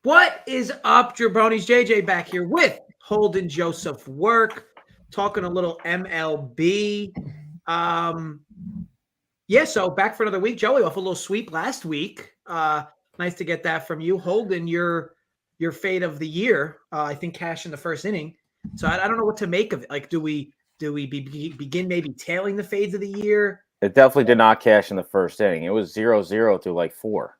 What is up, Jabronis? JJ back here with Holden Joseph Work, talking a little MLB. So back for another week. Joey off a little sweep last week. Nice to get that from you. Holden, your fade of the year, I think cash in the first inning. So I don't know what to make of it. Like, do we begin maybe tailing the fades of the year? It definitely did not cash in the first inning. It was 0-0 through like 4.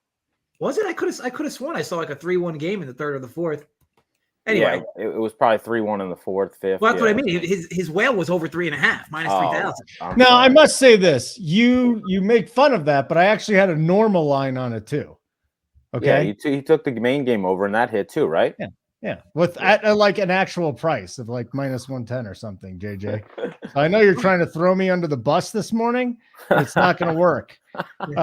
Was it? I could have sworn I saw like a 3-1 game in the third or the fourth. Anyway, yeah, it was probably 3-1 in the fourth, fifth. Well, that's what I mean. His whale was over 3.5, minus 3,000. Now, I must say this: you make fun of that, but I actually had a normal line on it too. Okay, yeah, he took the main game over, and that hit too, right? Yeah, at like an actual price of like minus 110 or something, JJ. I know you're trying to throw me under the bus this morning. But it's not going to work.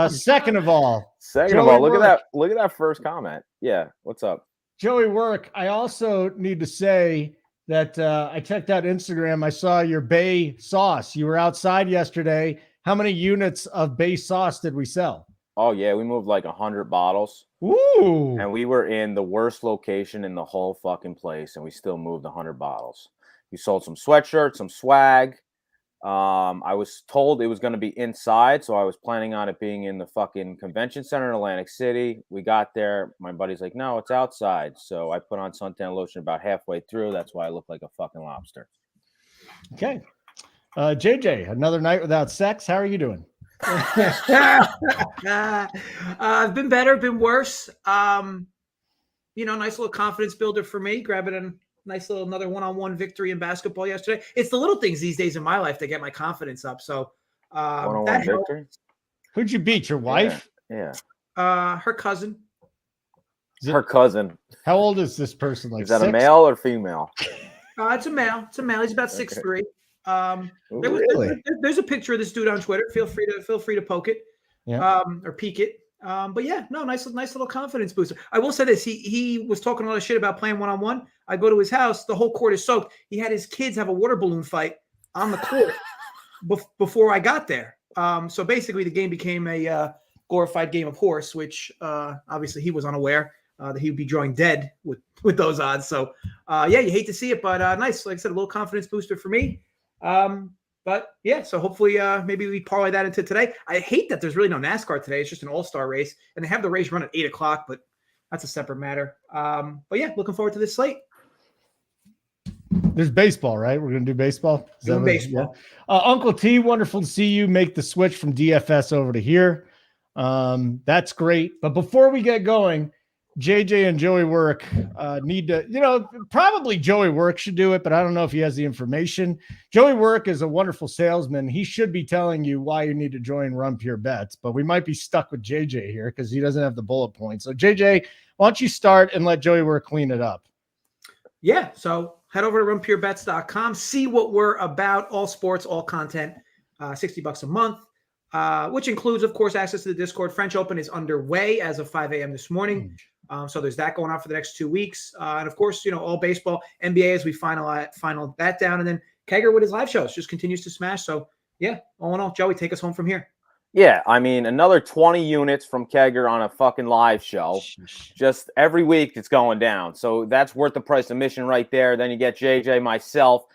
Second of all, look at that first comment. Yeah, what's up, JoeyWerk? I also need to say that I checked out Instagram. I saw your Bay sauce. You were outside yesterday. How many units of Bay sauce did we sell? Oh yeah, we moved like 100 bottles. Ooh! And we were in the worst location in the whole fucking place, and we still moved 100 bottles. We sold some sweatshirts, some swag. I was told it was going to be inside, so I was planning on it being in the fucking convention center in Atlantic City. We got there. My buddy's like, no, it's outside. So I put on suntan lotion about halfway through. That's why I look like a fucking lobster. Okay. JJ, another night without sex. How are you doing? I've been better, been worse. Nice little confidence builder for me, grabbing a nice little another one-on-one victory in basketball yesterday. It's the little things these days in my life that get my confidence up. So one-on-one victory. Who'd you beat? Your wife? Yeah. Her cousin. Her cousin. How old is this person? Like, is that 6? a male or female? It's a male. He's about 6'3". Really? There's a picture of this dude on Twitter. Feel free to poke it, or peek it. But yeah, no, nice little confidence booster. I will say this: he was talking a lot of shit about playing one-on-one. I go to his house, the whole court is soaked. He had his kids have a water balloon fight on the court before I got there. So basically, the game became a glorified game of horse, which obviously he was unaware that he would be drawing dead with those odds. So you hate to see it, but nice. Like I said, a little confidence booster for me. But yeah, so hopefully maybe we parlay that into today. I hate that there's really no NASCAR today. It's just an all-star race, and they have the race run at 8:00, but that's a separate matter. But yeah, looking forward to this slate. There's baseball, right? We're going to do baseball. Doing baseball. Yeah. Uncle T, wonderful to see you make the switch from DFS over to here. That's great. But before we get going, JJ and JoeyWerk need to, probably JoeyWerk should do it, but I don't know if he has the information. JoeyWerk is a wonderful salesman. He should be telling you why you need to join Run Pure Bets, but we might be stuck with JJ here because he doesn't have the bullet points. So JJ, why don't you start and let JoeyWerk clean it up? Yeah, so head over to runpurebets.com, see what we're about, all sports, all content, $60 a month. Which includes, of course, access to the Discord. French Open is underway as of 5 a.m. this morning. So there's that going on for the next 2 weeks. And, of course, all baseball, NBA as we final that down. And then Kegger with his live shows just continues to smash. So, yeah, all in all, Joey, take us home from here. Yeah, I mean, another 20 units from Kegger on a fucking live show. Just every week it's going down. So that's worth the price of admission right there. Then you get JJ, myself,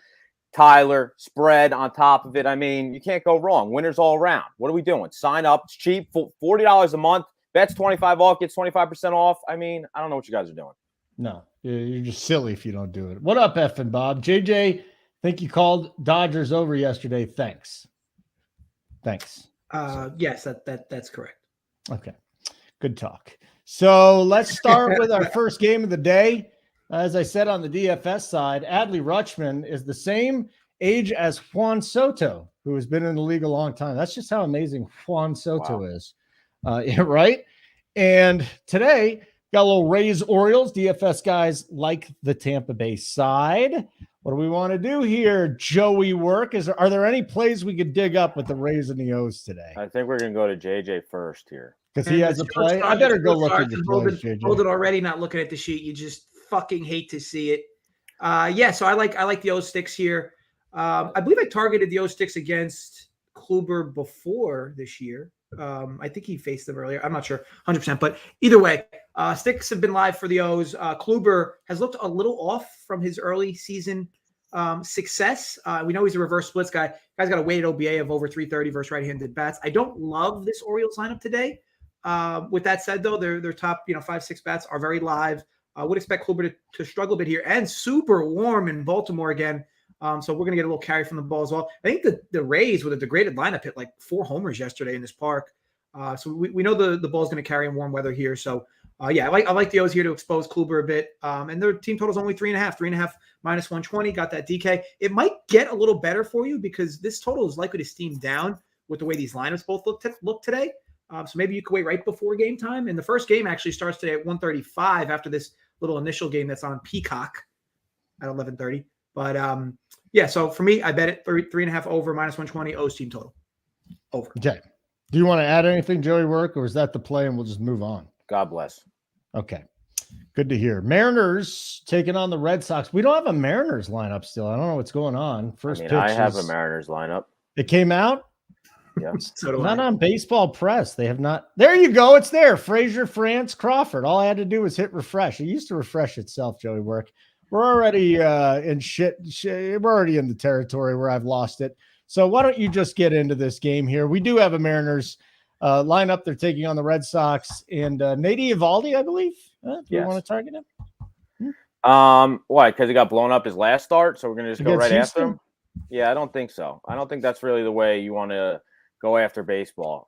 Tyler, spread on top of it. I mean, you can't go wrong. Winners all around. What are we doing? Sign up. It's cheap. $40 a month. Bets 25 off. Gets 25% off. I mean, I don't know what you guys are doing. No, you're just silly if you don't do it. What up, F and Bob? JJ, I think you called Dodgers over yesterday. Thanks. Yes, that's correct. Okay. Good talk. So let's start with our first game of the day. As I said on the DFS side, Adley Rutschman is the same age as Juan Soto, who has been in the league a long time. That's just how amazing Juan Soto is. Right? And today, got a little Rays Orioles. DFS guys like the Tampa Bay side. What do we want to do here? JoeyWerk. Are there any plays we could dig up with the Rays and the O's today? I think we're going to go to JJ first here. Because he has a play. I better go look at the plays, JJ. Hold it already, not looking at the sheet. You just fucking hate to see it. So I like the O sticks here. I believe I targeted the O sticks against Kluber before this year. I think he faced them earlier. I'm not sure 100%, but either way, sticks have been live for the O's. Kluber has looked a little off from his early season success. We know he's a reverse splits guy. Guy's got a weighted OBA of over 330 versus right-handed bats. I don't love this Orioles lineup today. With that said, though, their top 5-6 bats are very live. I would expect Kluber to struggle a bit here, and super warm in Baltimore again. So we're going to get a little carry from the ball as well. I think the Rays with a degraded lineup hit like 4 homers yesterday in this park. So we know the ball's going to carry in warm weather here. So I like the O's here to expose Kluber a bit. And their team total is only 3.5 minus 120. Got that DK. It might get a little better for you because this total is likely to steam down with the way these lineups both look today. So maybe you could wait right before game time. And the first game actually starts today at 1:35 after this little initial game that's on Peacock at 11:30. But so for me, I bet it 3.5 over minus 120 O's team total. Over. Okay. Do you want to add anything, JoeyWerk, or is that the play and we'll just move on? God bless. Okay. Good to hear. Mariners taking on the Red Sox. We don't have a Mariners lineup still. I don't know what's going on. I have a Mariners lineup. It came out? Yeah. Not on Baseball Press. They have not. There you go. It's there. Frazier, France, Crawford. All I had to do was hit refresh. It used to refresh itself, JoeyWerk. We're already in shit. We're already in the territory where I've lost it. So why don't you just get into this game here? We do have a Mariners lineup. They're taking on the Red Sox and Nate Eovaldi, I believe. Do you want to target him? Why? Because he got blown up his last start, so we're gonna just go right after him. Yeah, I don't think so. I don't think that's really the way you want to go after baseball.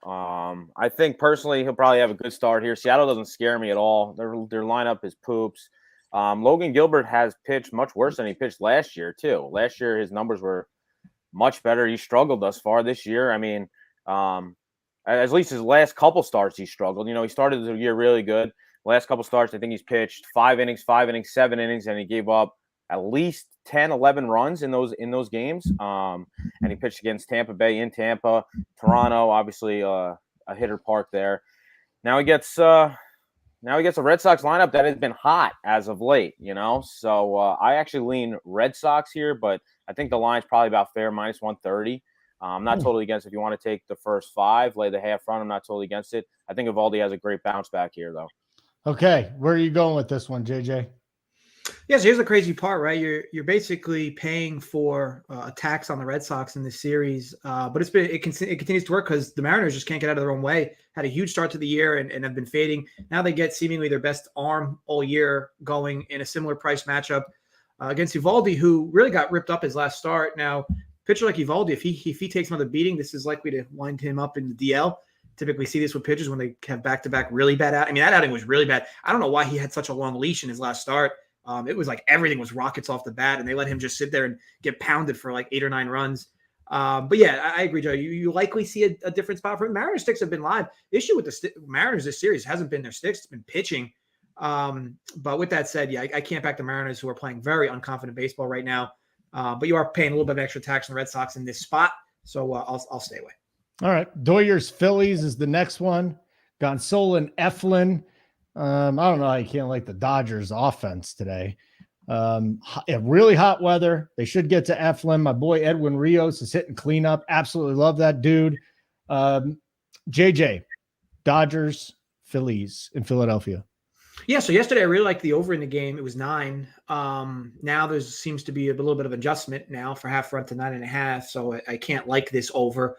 I think personally he'll probably have a good start here. Seattle doesn't scare me at all. Their lineup is poops. Logan Gilbert has pitched much worse than he pitched last year too. Last year his numbers were much better. He struggled thus far this year. I mean, at least his last couple starts he struggled. He started the year really good. Last couple starts, I think he's pitched 5 innings, 7 innings, and he gave up at least 10, 11 runs in those games. And he pitched against Tampa Bay in Tampa, Toronto, obviously a hitter park there. Now he gets a Red Sox lineup that has been hot as of late, So I actually lean Red Sox here, but I think the line's probably about fair, minus 130. I'm not totally against if you want to take the first 5, lay the half run. I'm not totally against it. I think Eovaldi has a great bounce back here, though. Okay, where are you going with this one, JJ? Yeah, so here's the crazy part, right? You're basically paying for a tax on the Red Sox in this series, but it continues to work because the Mariners just can't get out of their own way. Had a huge start to the year and have been fading. Now they get seemingly their best arm all year going in a similar price matchup against Eovaldi, who really got ripped up his last start. Now, pitcher like Eovaldi, if he takes another beating, this is likely to wind him up in the DL. Typically see this with pitchers when they have back-to-back really bad out. I mean, that outing was really bad. I don't know why he had such a long leash in his last start. It was like everything was rockets off the bat, and they let him just sit there and get pounded for like 8 or 9 runs. But yeah, I agree, Joe. You likely see a different spot for him. Mariners sticks have been live. The issue with the Mariners this series hasn't been their sticks; it's been pitching. But with that said, yeah, I can't back the Mariners, who are playing very unconfident baseball right now. But you are paying a little bit of extra tax on the Red Sox in this spot, so I'll stay away. All right, Doyers Phillies is the next one. Gonsolin Eflin. I don't know how you can't like the Dodgers offense today. Really hot weather. They should get to Eflin. My boy Edwin Rios is hitting cleanup. Absolutely love that dude. JJ, Dodgers, Phillies in Philadelphia. Yeah, so yesterday I really liked the over in the game. It was 9. Now there seems to be a little bit of adjustment now for half run to 9.5. So I can't like this over.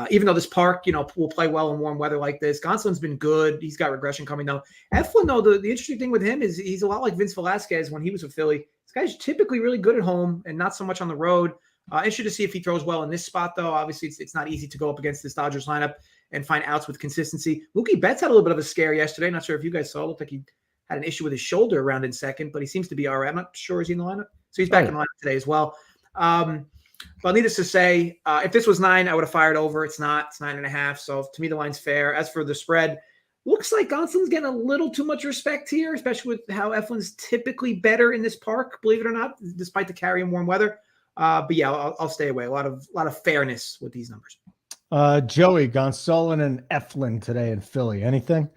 Even though this park, will play well in warm weather like this. Gonsolin's been good. He's got regression coming down. Eflin, though, the interesting thing with him is he's a lot like Vince Velasquez when he was with Philly. This guy's typically really good at home and not so much on the road. Interested to see if he throws well in this spot, though. Obviously, it's not easy to go up against this Dodgers lineup and find outs with consistency. Mookie Betts had a little bit of a scare yesterday. Not sure if you guys saw. It looked like he had an issue with his shoulder around in second, but he seems to be all right. I'm not sure. Is he in the lineup? So he's back in the lineup today as well. But needless to say, if this was 9, I would have fired over. It's not. It's 9.5. So to me, the line's fair. As for the spread, looks like Gonsolin's getting a little too much respect here, especially with how Eflin's typically better in this park, believe it or not, despite the carry and warm weather. But yeah, I'll stay away. A lot of fairness with these numbers. Joey, Gonsolin and Eflin today in Philly. Anything?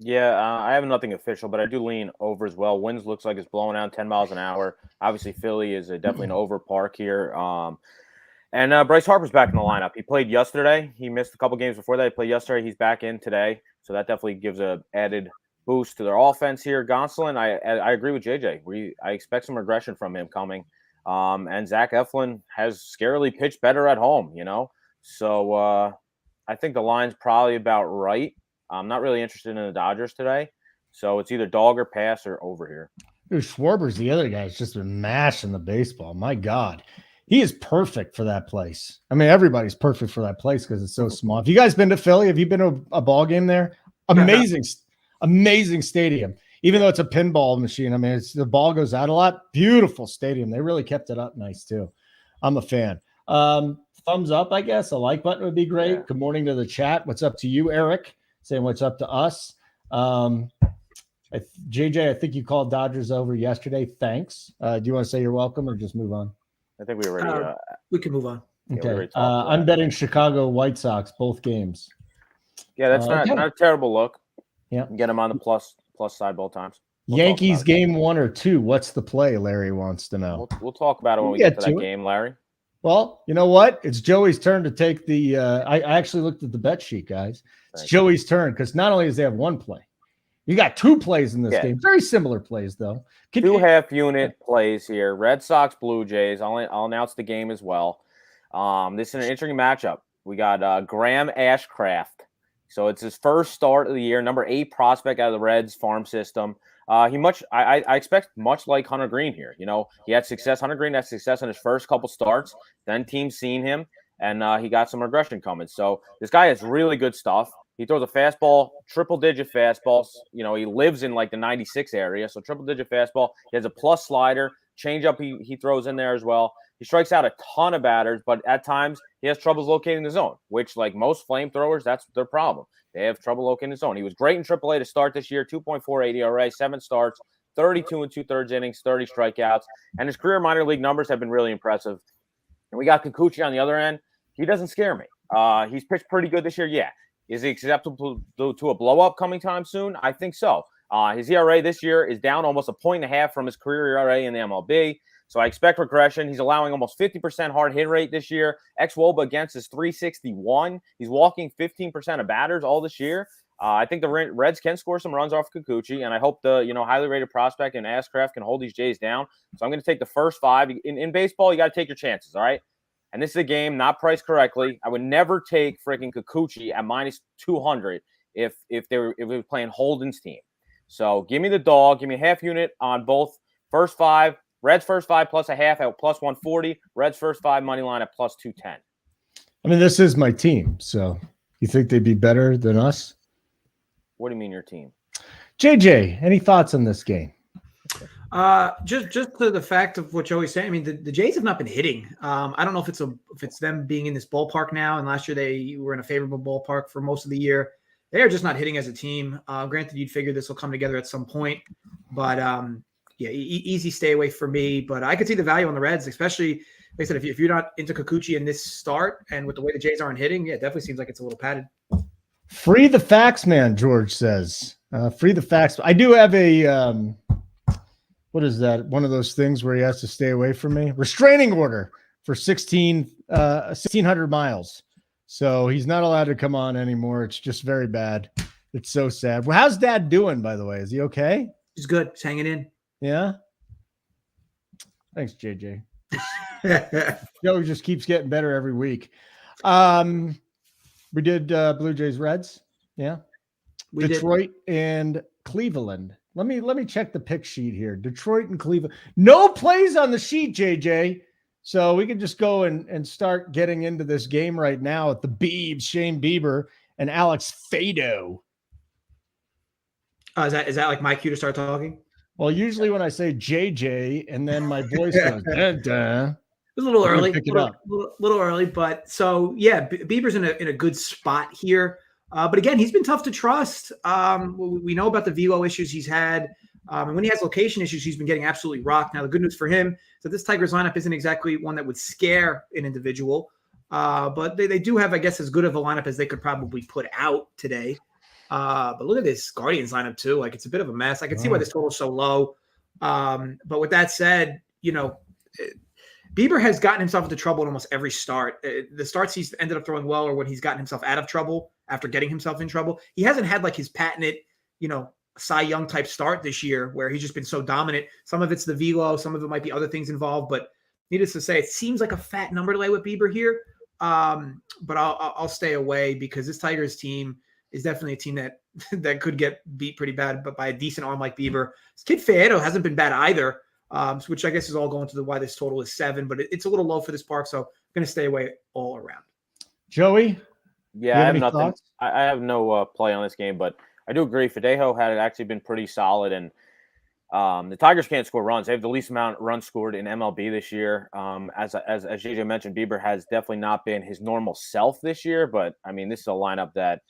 Yeah, I have nothing official, but I do lean over as well. Winds looks like it's blowing out 10 miles an hour. Obviously, Philly is definitely an over park here. And Bryce Harper's back in the lineup. He played yesterday. He missed a couple games before that. He played yesterday. He's back in today. So that definitely gives an added boost to their offense here. Gonsolin, I agree with JJ. I expect some regression from him coming. And Zach Eflin has scarily pitched better at home, So I think the line's probably about right. I'm not really interested in the Dodgers today. So it's either dog or pass or over here. Dude, Schwarber's the other guy. It's just been mashing the baseball. My God. He is perfect for that place. I mean, everybody's perfect for that place because it's so small. Have you guys been to Philly? Have you been to a ball game there? Amazing, amazing stadium. Even though it's a pinball machine, I mean, the ball goes out a lot. Beautiful stadium. They really kept it up nice too. I'm a fan. Thumbs up, I guess. A like button would be great. Yeah. Good morning to the chat. What's up to you, Eric? Saying what's up to us. JJ, I think you called Dodgers over yesterday. Thanks. Do you want to say you're welcome or just move on? I think we already. We can move on. Okay. I'm betting Chicago White Sox both games. Yeah, that's not a terrible look. Yeah, get them on the plus side both times. Yankees game 1 or 2. What's the play? Larry wants to know. We'll talk about it when we get to that game, Larry. Well, you know what? It's Joey's turn to take the. I actually looked at the bet sheet, guys. It's Joey's turn because not only does they have one play, you got 2 plays in this game. Very similar plays, though. 2 half-unit plays here. Red Sox, Blue Jays. I'll announce the game as well. This is an interesting matchup. We got Graham Ashcraft. So it's his first start of the year, number 8 prospect out of the Reds farm system. I expect much like Hunter Green here. He had success. Hunter Green had success in his first couple starts. Then teams seen him, and he got some regression coming. So this guy has really good stuff. He throws a fastball, triple-digit fastballs. He lives in like the 96 area, so triple-digit fastball. He has a plus slider, changeup he throws in there as well. He strikes out a ton of batters, but at times he has troubles locating the zone, which, like most flamethrowers, that's their problem. They have trouble locating the zone. He was great in AAA to start this year, 2.48 ERA, 7 starts, 32 2/3 innings, 30 strikeouts, and his career minor league numbers have been really impressive. And we got Kikuchi on the other end. He doesn't scare me. He's pitched pretty good this year, yeah. Is he acceptable to a blow-up coming time soon? I think so. His ERA this year is down almost 1.5 points from his career ERA in the MLB. So I expect regression. He's allowing almost 50% hard hit rate this year. XwOBA against is 361. He's walking 15% of batters all this year. I think the Reds can score some runs off Kikuchi, and I hope the highly rated prospect in Ashcraft can hold these Jays down. So I'm going to take the first 5. In baseball, you got to take your chances, all right? And this is a game not priced correctly. I would never take freaking Kikuchi at -200 if we were playing Holden's team. So give me the dog. Give me a half unit on both first 5. Reds first 5 plus a half at +140. Reds first 5 money line at +210. I mean, this is my team. So you think they'd be better than us? What do you mean your team? JJ, any thoughts on this game? Just to the fact of what Joey's saying. I mean, the Jays have not been hitting. I don't know if it's them being in this ballpark now. And last year they were in a favorable ballpark for most of the year. They are just not hitting as a team. Granted, you'd figure this will come together at some point, but yeah, easy stay away for me. But I could see the value on the Reds, especially like I said, if you're not into Kikuchi in this start and with the way the Jays aren't hitting, yeah, it definitely seems like it's a little padded. Free the facts, man. George says, free the facts. I do have a. What is that? One of those things where he has to stay away from me. Restraining order for 1,600 miles. So he's not allowed to come on anymore. It's just very bad. It's so sad. Well, how's Dad doing, by the way? Is he okay? He's good. He's hanging in. Yeah. Thanks, JJ. Joe just keeps getting better every week. We did Blue Jays Reds. Yeah. We Detroit and Cleveland. Let me check the pick sheet here. Detroit and Cleveland. No plays on the sheet, JJ. So we can just go and start getting into this game right now at the Biebs, Shane Bieber and Alex Fado. Is that like my cue to start talking? Well, usually when I say JJ and then my voice goes, it was a little early. Little early, but so yeah, Bieber's in a good spot here. But again, he's been tough to trust. We know about the velo issues he's had. And when he has location issues, he's been getting absolutely rocked. Now, the good news for him is that this Tigers lineup isn't exactly one that would scare an individual. But they do have, I guess, as good of a lineup as they could probably put out today. But look at this Guardians lineup, too. Like, it's a bit of a mess. I can see why this total is so low. But with that said, Bieber has gotten himself into trouble in almost every start. The starts he's ended up throwing well, or when he's gotten himself out of trouble after getting himself in trouble. He hasn't had like his patented, Cy Young type start this year where he's just been so dominant. Some of it's the velo, some of it might be other things involved, but needless to say, it seems like a fat number to lay with Bieber here. But I'll stay away because this Tigers team is definitely a team that could get beat pretty bad, but by a decent arm like Bieber. Kid Fierro hasn't been bad either, which I guess is all going to why this total is 7, but it's a little low for this park, so I'm going to stay away all around. Joey? Yeah, I have nothing. I have no play on this game, but I do agree. Fedejo had actually been pretty solid, and the Tigers can't score runs. They have the least amount of runs scored in MLB this year. As JJ mentioned, Bieber has definitely not been his normal self this year, but I mean, this is a lineup that,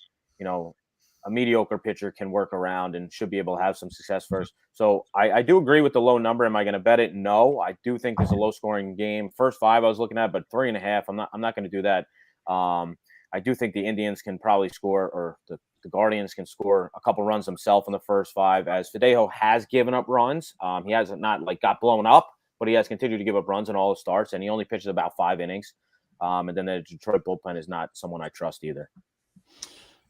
a mediocre pitcher can work around and should be able to have some success first. So I do agree with the low number. Am I going to bet it? No. I do think this is a low scoring game. First 5 I was looking at, but 3.5, I'm not going to do that. I do think the Indians can probably score, or the Guardians can score a couple runs themselves in the first 5, as Fedejo has given up runs. He hasn't not got blown up, but he has continued to give up runs in all his starts, and he only pitches about 5 innings. And then the Detroit bullpen is not someone I trust either.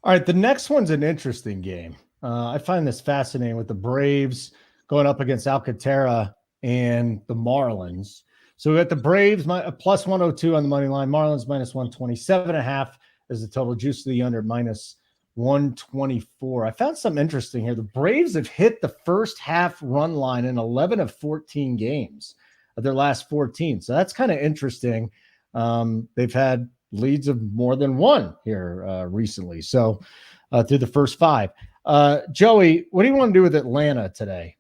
All right, the next one's an interesting game. I find this fascinating with the Braves going up against Alcantara and the Marlins. So we got the Braves plus 102 on the money line, Marlins minus 127.5 as the total, juice to the under minus 124. I found something interesting here. The Braves have hit the first half run line in 11 of 14 games of their last 14. So that's kind of interesting. They've had leads of more than 1 here recently. So through the first 5. Joey, what do you want to do with Atlanta today?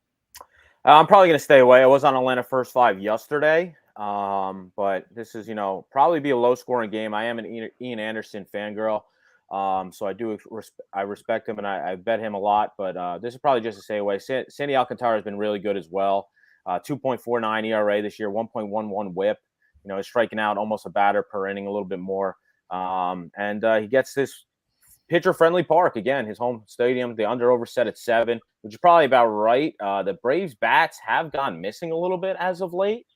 I'm probably going to stay away. I was on Atlanta first 5 yesterday. But this is, probably be a low scoring game. I am an Ian Anderson fangirl. So I respect him and I bet him a lot, but this is probably just to stay away. Sandy Alcantara has been really good as well. 2.49 ERA this year, 1.11 whip. He's striking out almost a batter per inning, a little bit more. And he gets this pitcher-friendly park. Again, his home stadium, the under-over set at 7, which is probably about right. The Braves' bats have gone missing a little bit as of late.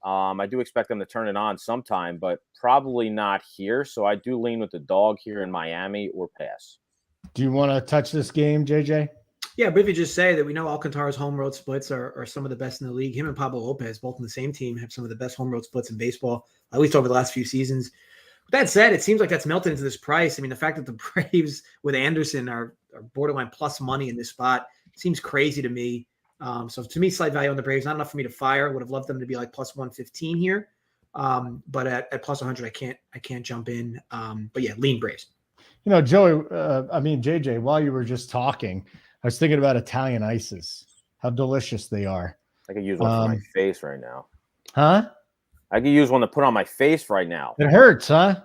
I do expect them to turn it on sometime, but probably not here. So I do lean with the dog here in Miami or pass. Do you want to touch this game, JJ? Yeah, but if you just say that we know Alcantara's home road splits are some of the best in the league. Him and Pablo Lopez, both in the same team, have some of the best home road splits in baseball, at least over the last few seasons. With that said, it seems like that's melted into this price. I mean, the fact that the Braves with Anderson are borderline plus money in this spot seems crazy to me. So to me, slight value on the Braves, not enough for me to fire. Would have loved them to be like plus 115 here. But at plus 100, I can't jump in. But yeah, lean Braves. Joey, JJ, while you were just talking, I was thinking about Italian ices, how delicious they are. I could use one for my face right now. Huh? I could use one to put on my face right now. It hurts, huh?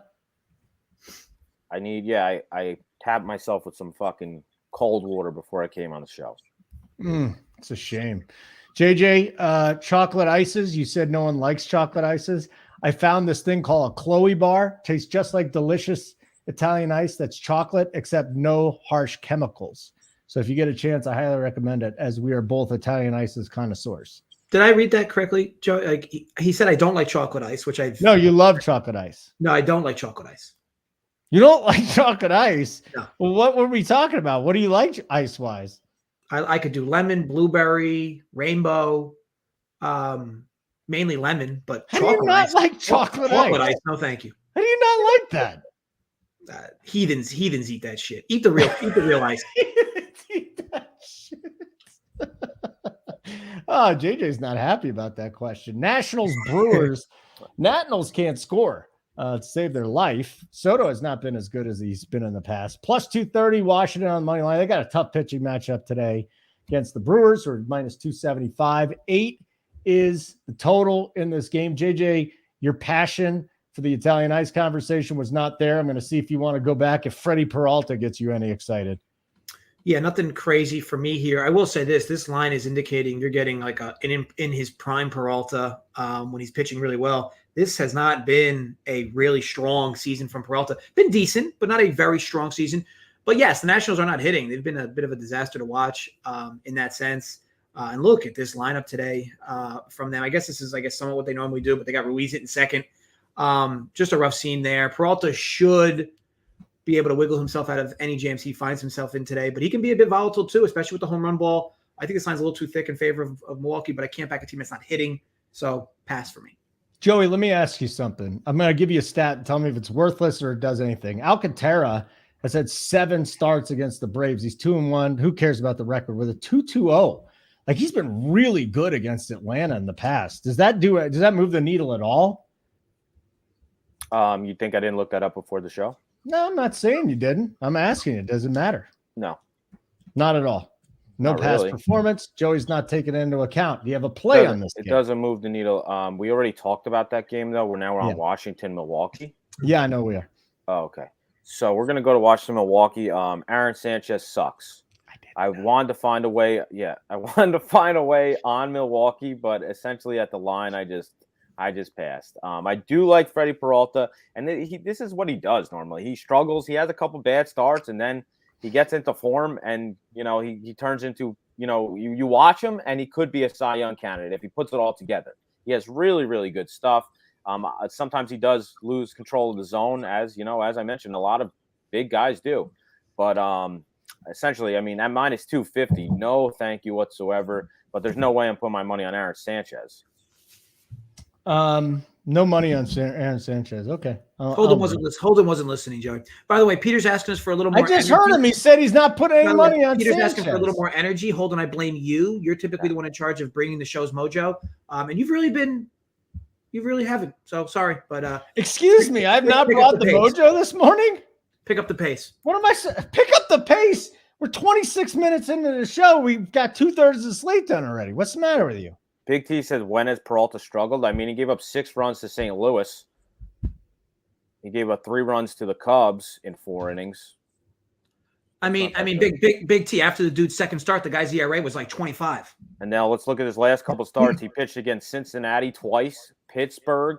I tapped myself with some fucking cold water before I came on the show. It's a shame. JJ, chocolate ices. You said no one likes chocolate ices. I found this thing called a Chloe bar. Tastes just like delicious Italian ice that's chocolate, except no harsh chemicals. So if you get a chance, I highly recommend it, as we are both Italian ices connoisseurs. Did I read that correctly, Joe? Like he said, I don't like chocolate ice, which No, you love chocolate ice. No, I don't like chocolate ice. You don't like chocolate ice? No. Well, what were we talking about? What do you like ice-wise? I could do lemon, blueberry, rainbow, mainly lemon, but How do you not ice. like chocolate ice? No, thank you. How do you not like that? Heathens eat that shit. Eat the real ice. Eat that shit. Oh, JJ's not happy about that question. Nationals, Brewers. Nationals can't score to save their life. Soto has not been as good as he's been in the past. Plus 230, Washington on the money line. They got a tough pitching matchup today against the Brewers, who are minus 275. 8 is the total in this game. JJ, your passion for the Italian ice conversation was not there. I'm going to see if you want to go back if Freddie Peralta gets you any excited. Yeah, nothing crazy for me here. I will say this line is indicating you're getting like in his prime Peralta when he's pitching really well. This has not been a really strong season from Peralta. Been decent, but not a very strong season. But yes, the Nationals are not hitting. They've been a bit of a disaster to watch in that sense. And look at this lineup today from them. I guess this is, somewhat what they normally do, but they got Ruiz hitting second. Just a rough scene there. Peralta should be able to wiggle himself out of any jams he finds himself in today, but he can be a bit volatile too, especially with the home run ball. I think this line's a little too thick in favor of Milwaukee, but I can't back a team that's not hitting. So pass for me. Joey, let me ask you something. I'm going to give you a stat and tell me if it's worthless or it does anything. Alcantara has had 7 starts against the Braves. He's 2-1. Who cares about the record with a 2.20? Like, he's been really good against Atlanta in the past. Does that move the needle at all? You think I didn't look that up before the show? No, I'm not saying you didn't. I'm asking you. Does it matter? No. Not at all. No Not past really. performance. Joey's not taking it into account. Do you have a play on this game? It game? doesn't move the needle. We already talked about that game, though. We're on Washington, Milwaukee. Yeah, I know we are. Oh, okay. So we're going to go to Washington, Milwaukee. Aaron Sanchez sucks. I wanted to find a way. Yeah, I wanted to find a way on Milwaukee, but essentially at the line, I just passed. I do like Freddie Peralta, and this is what he does normally. He struggles. He has a couple bad starts, and then he gets into form, and he turns into you watch him, and he could be a Cy Young candidate if he puts it all together. He has really, really good stuff. Sometimes he does lose control of the zone, as I mentioned, a lot of big guys do, but essentially, I mean, at minus 250, no thank you whatsoever. But there's no way I'm putting my money on Aaron Sanchez. No money on Aaron Sanchez. Okay. Holden wasn't listening, Joey. By the way, Peter's asking us for a little more. I just heard him. He said he's not putting any money on Peter's Sanchez. asking for a little more energy. Holden, I blame you. You're typically the one in charge of bringing the show's mojo, and you really haven't. So sorry, but excuse me, I've not brought the mojo this morning. Pick up the pace. What am I saying? Pick up the pace. We're 26 minutes into the show. We've got 2/3 of the slate done already. What's the matter with you? Big T says, when has Peralta struggled? I mean, he gave up 6 runs to St. Louis. He gave up 3 runs to the Cubs in 4 innings. I mean, Big T, after the dude's second start, the guy's ERA was like 25. And now let's look at his last couple starts. He pitched against Cincinnati twice, Pittsburgh.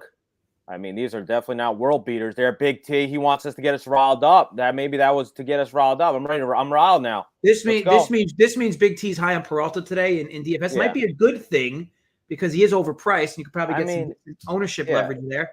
I mean, these are definitely not world beaters. They're Big T. He wants us to get us riled up. Maybe that was to get us riled up. I'm riled now. This means Big T's high on Peralta today in DFS. Yeah. Might be a good thing because he is overpriced, and you could probably get some ownership leverage there.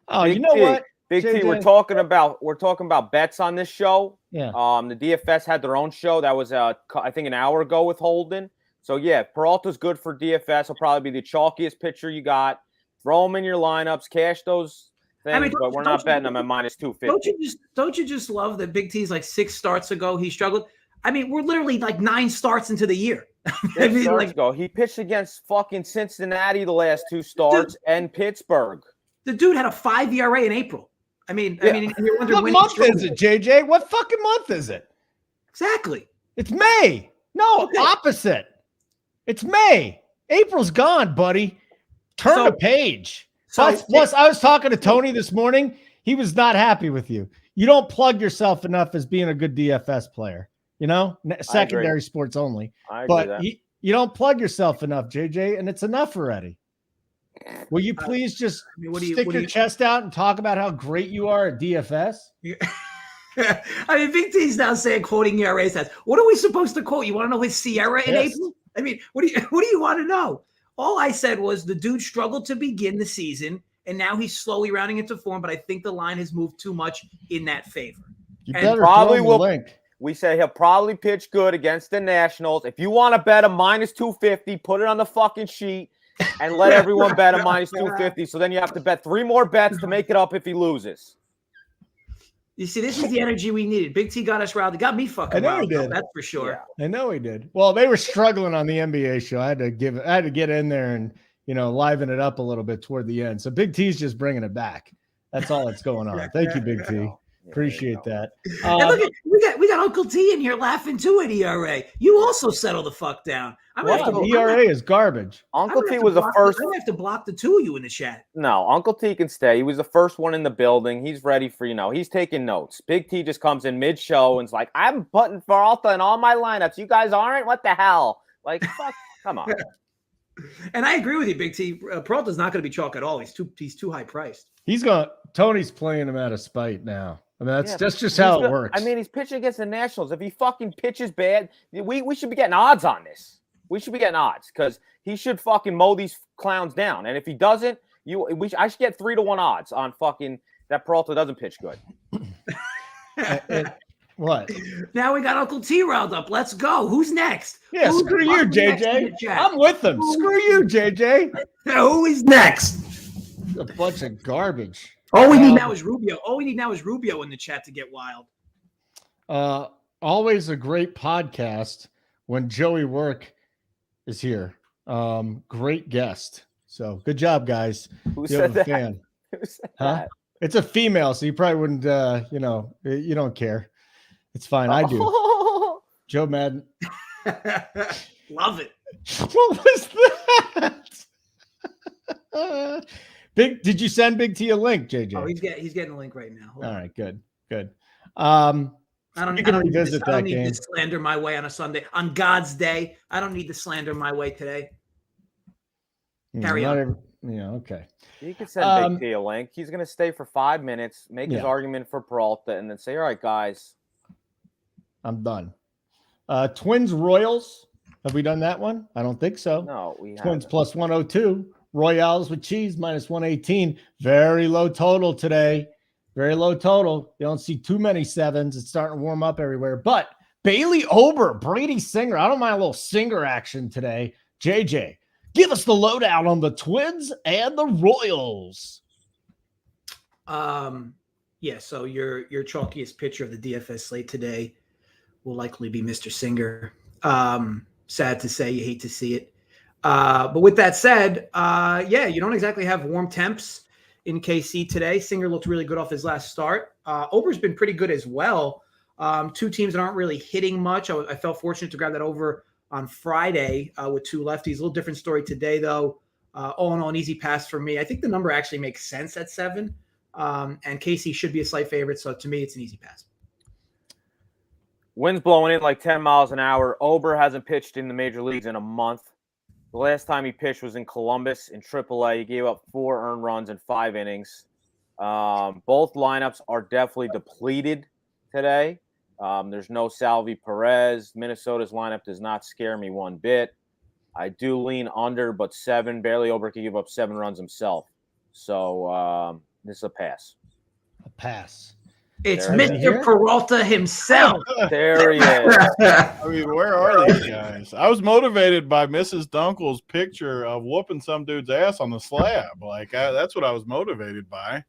Oh, Big you know T, what? Big JJ. T, we're talking about bets on this show. Yeah. The DFS had their own show that was I think an hour ago with Holden. So yeah, Peralta's good for DFS. He'll probably be the chalkiest pitcher you got. Throw them in your lineups, cash those things, but we're not betting them at minus 250. Don't you just love that Big T's like 6 starts ago he struggled? I mean, we're literally like 9 starts into the year. He pitched against fucking Cincinnati the last 2 starts and Pittsburgh. The dude had a 5 ERA in April. I mean, you're wondering what month is it, JJ? What fucking month is it? Exactly. It's May. No, Okay. Opposite. It's May. April's gone, buddy. Turn the page. Plus, I was talking to Tony this morning. He was not happy with you. You don't plug yourself enough as being a good DFS player. Secondary sports only. But you don't plug yourself enough, JJ, and it's enough already. Will you please just stick your chest out and talk about how great you are at DFS? I mean, Big T's now saying quoting ERA stats. What are we supposed to quote? You want to know his Sierra in April? I mean, what do you want to know? All I said was the dude struggled to begin the season, and now he's slowly rounding into form, but I think the line has moved too much in that favor. You better probably will. Link. We say he'll probably pitch good against the Nationals. If you want to bet a minus 250, put it on the fucking sheet and let everyone bet a minus 250. So then you have to bet 3 more bets to make it up if he loses. You see, this is the energy we needed. Big T got us riled. It got me fucking riled. He did. That's for sure. Yeah. I know he did. Well, they were struggling on the NBA show. I had to get in there and liven it up a little bit toward the end. So Big T's just bringing it back. That's all that's going on. Thank you, Big T. Appreciate that. And look at we got Uncle T in here laughing too at ERA. You also settle the fuck down. ERA is garbage. Uncle T was the first. I have to block the 2 of you in the chat. No, Uncle T can stay. He was the first one in the building. He's ready for he's taking notes. Big T just comes in mid-show and's like, I'm putting Peralta in all my lineups. You guys aren't? What the hell? Like, fuck, come on. And I agree with you, Big T. Peralta's not going to be chalk at all. He's too high priced. Tony's playing him out of spite now. I mean, that's just how it works. I mean, he's pitching against the Nationals. If he fucking pitches bad, we should be getting odds on this. We should be getting odds because he should fucking mow these clowns down. And if he doesn't, I should get 3-1 odds on fucking that Peralta doesn't pitch good. What? Now we got Uncle T riled up. Let's go. Who's next? Yeah, Who's screw you, JJ. I'm with him. Screw you, JJ. Who is next? A bunch of garbage. All we need now is Rubio. All we need now is Rubio in the chat to get wild. Always a great podcast when JoeyWerk is here. Great guest. So good job, guys. Who said that? Fan. Who said that? It's a female, so you probably wouldn't, you don't care. It's fine. I do. Joe Madden. Love it. What was that? Did you send Big T a link, JJ? Oh, he's getting a link right now. All right, good. I don't need game. to slander my way on a Sunday. On God's day, I don't need to slander my way today. Carry on. Okay. You can send Big T a link. He's going to stay for 5 minutes, make his argument for Peralta, and then say, all right, guys. I'm done. Twins Royals. Have we done that one? I don't think so. No, we Twins haven't. plus 102. Royals with cheese minus 118. Very low total today. Very low total. You don't see too many sevens. It's starting to warm up everywhere. But Bailey Ober, Brady Singer. I don't mind a little Singer action today. JJ, give us the lowdown on the Twins and the Royals. Yeah, so your chalkiest pitcher of the DFS slate today will likely be Mr. Singer. Sad to say, you hate to see it. But with that said, you don't exactly have warm temps in KC today. Singer looked really good off his last start. Ober's been pretty good as well. Two teams that aren't really hitting much. I felt fortunate to grab that over on Friday with two lefties. A little different story today, though. All in all, an easy pass for me. I think the number actually makes sense at 7. And KC should be a slight favorite. So to me, it's an easy pass. Wind's blowing in like 10 miles an hour. Ober hasn't pitched in the major leagues in a month. The last time he pitched was in Columbus in AAA. He gave up 4 earned runs in 5 innings. Both lineups are definitely depleted today. There's no Salvi Perez. Minnesota's lineup does not scare me one bit. I do lean under, but 7. Barely Ober can give up 7 runs himself. So this is a pass. A pass. It's Mr. Peralta himself. There he is. I mean, where are these guys? I was motivated by Mrs. Dunkel's picture of whooping some dude's ass on the slab. Like that's what I was motivated by.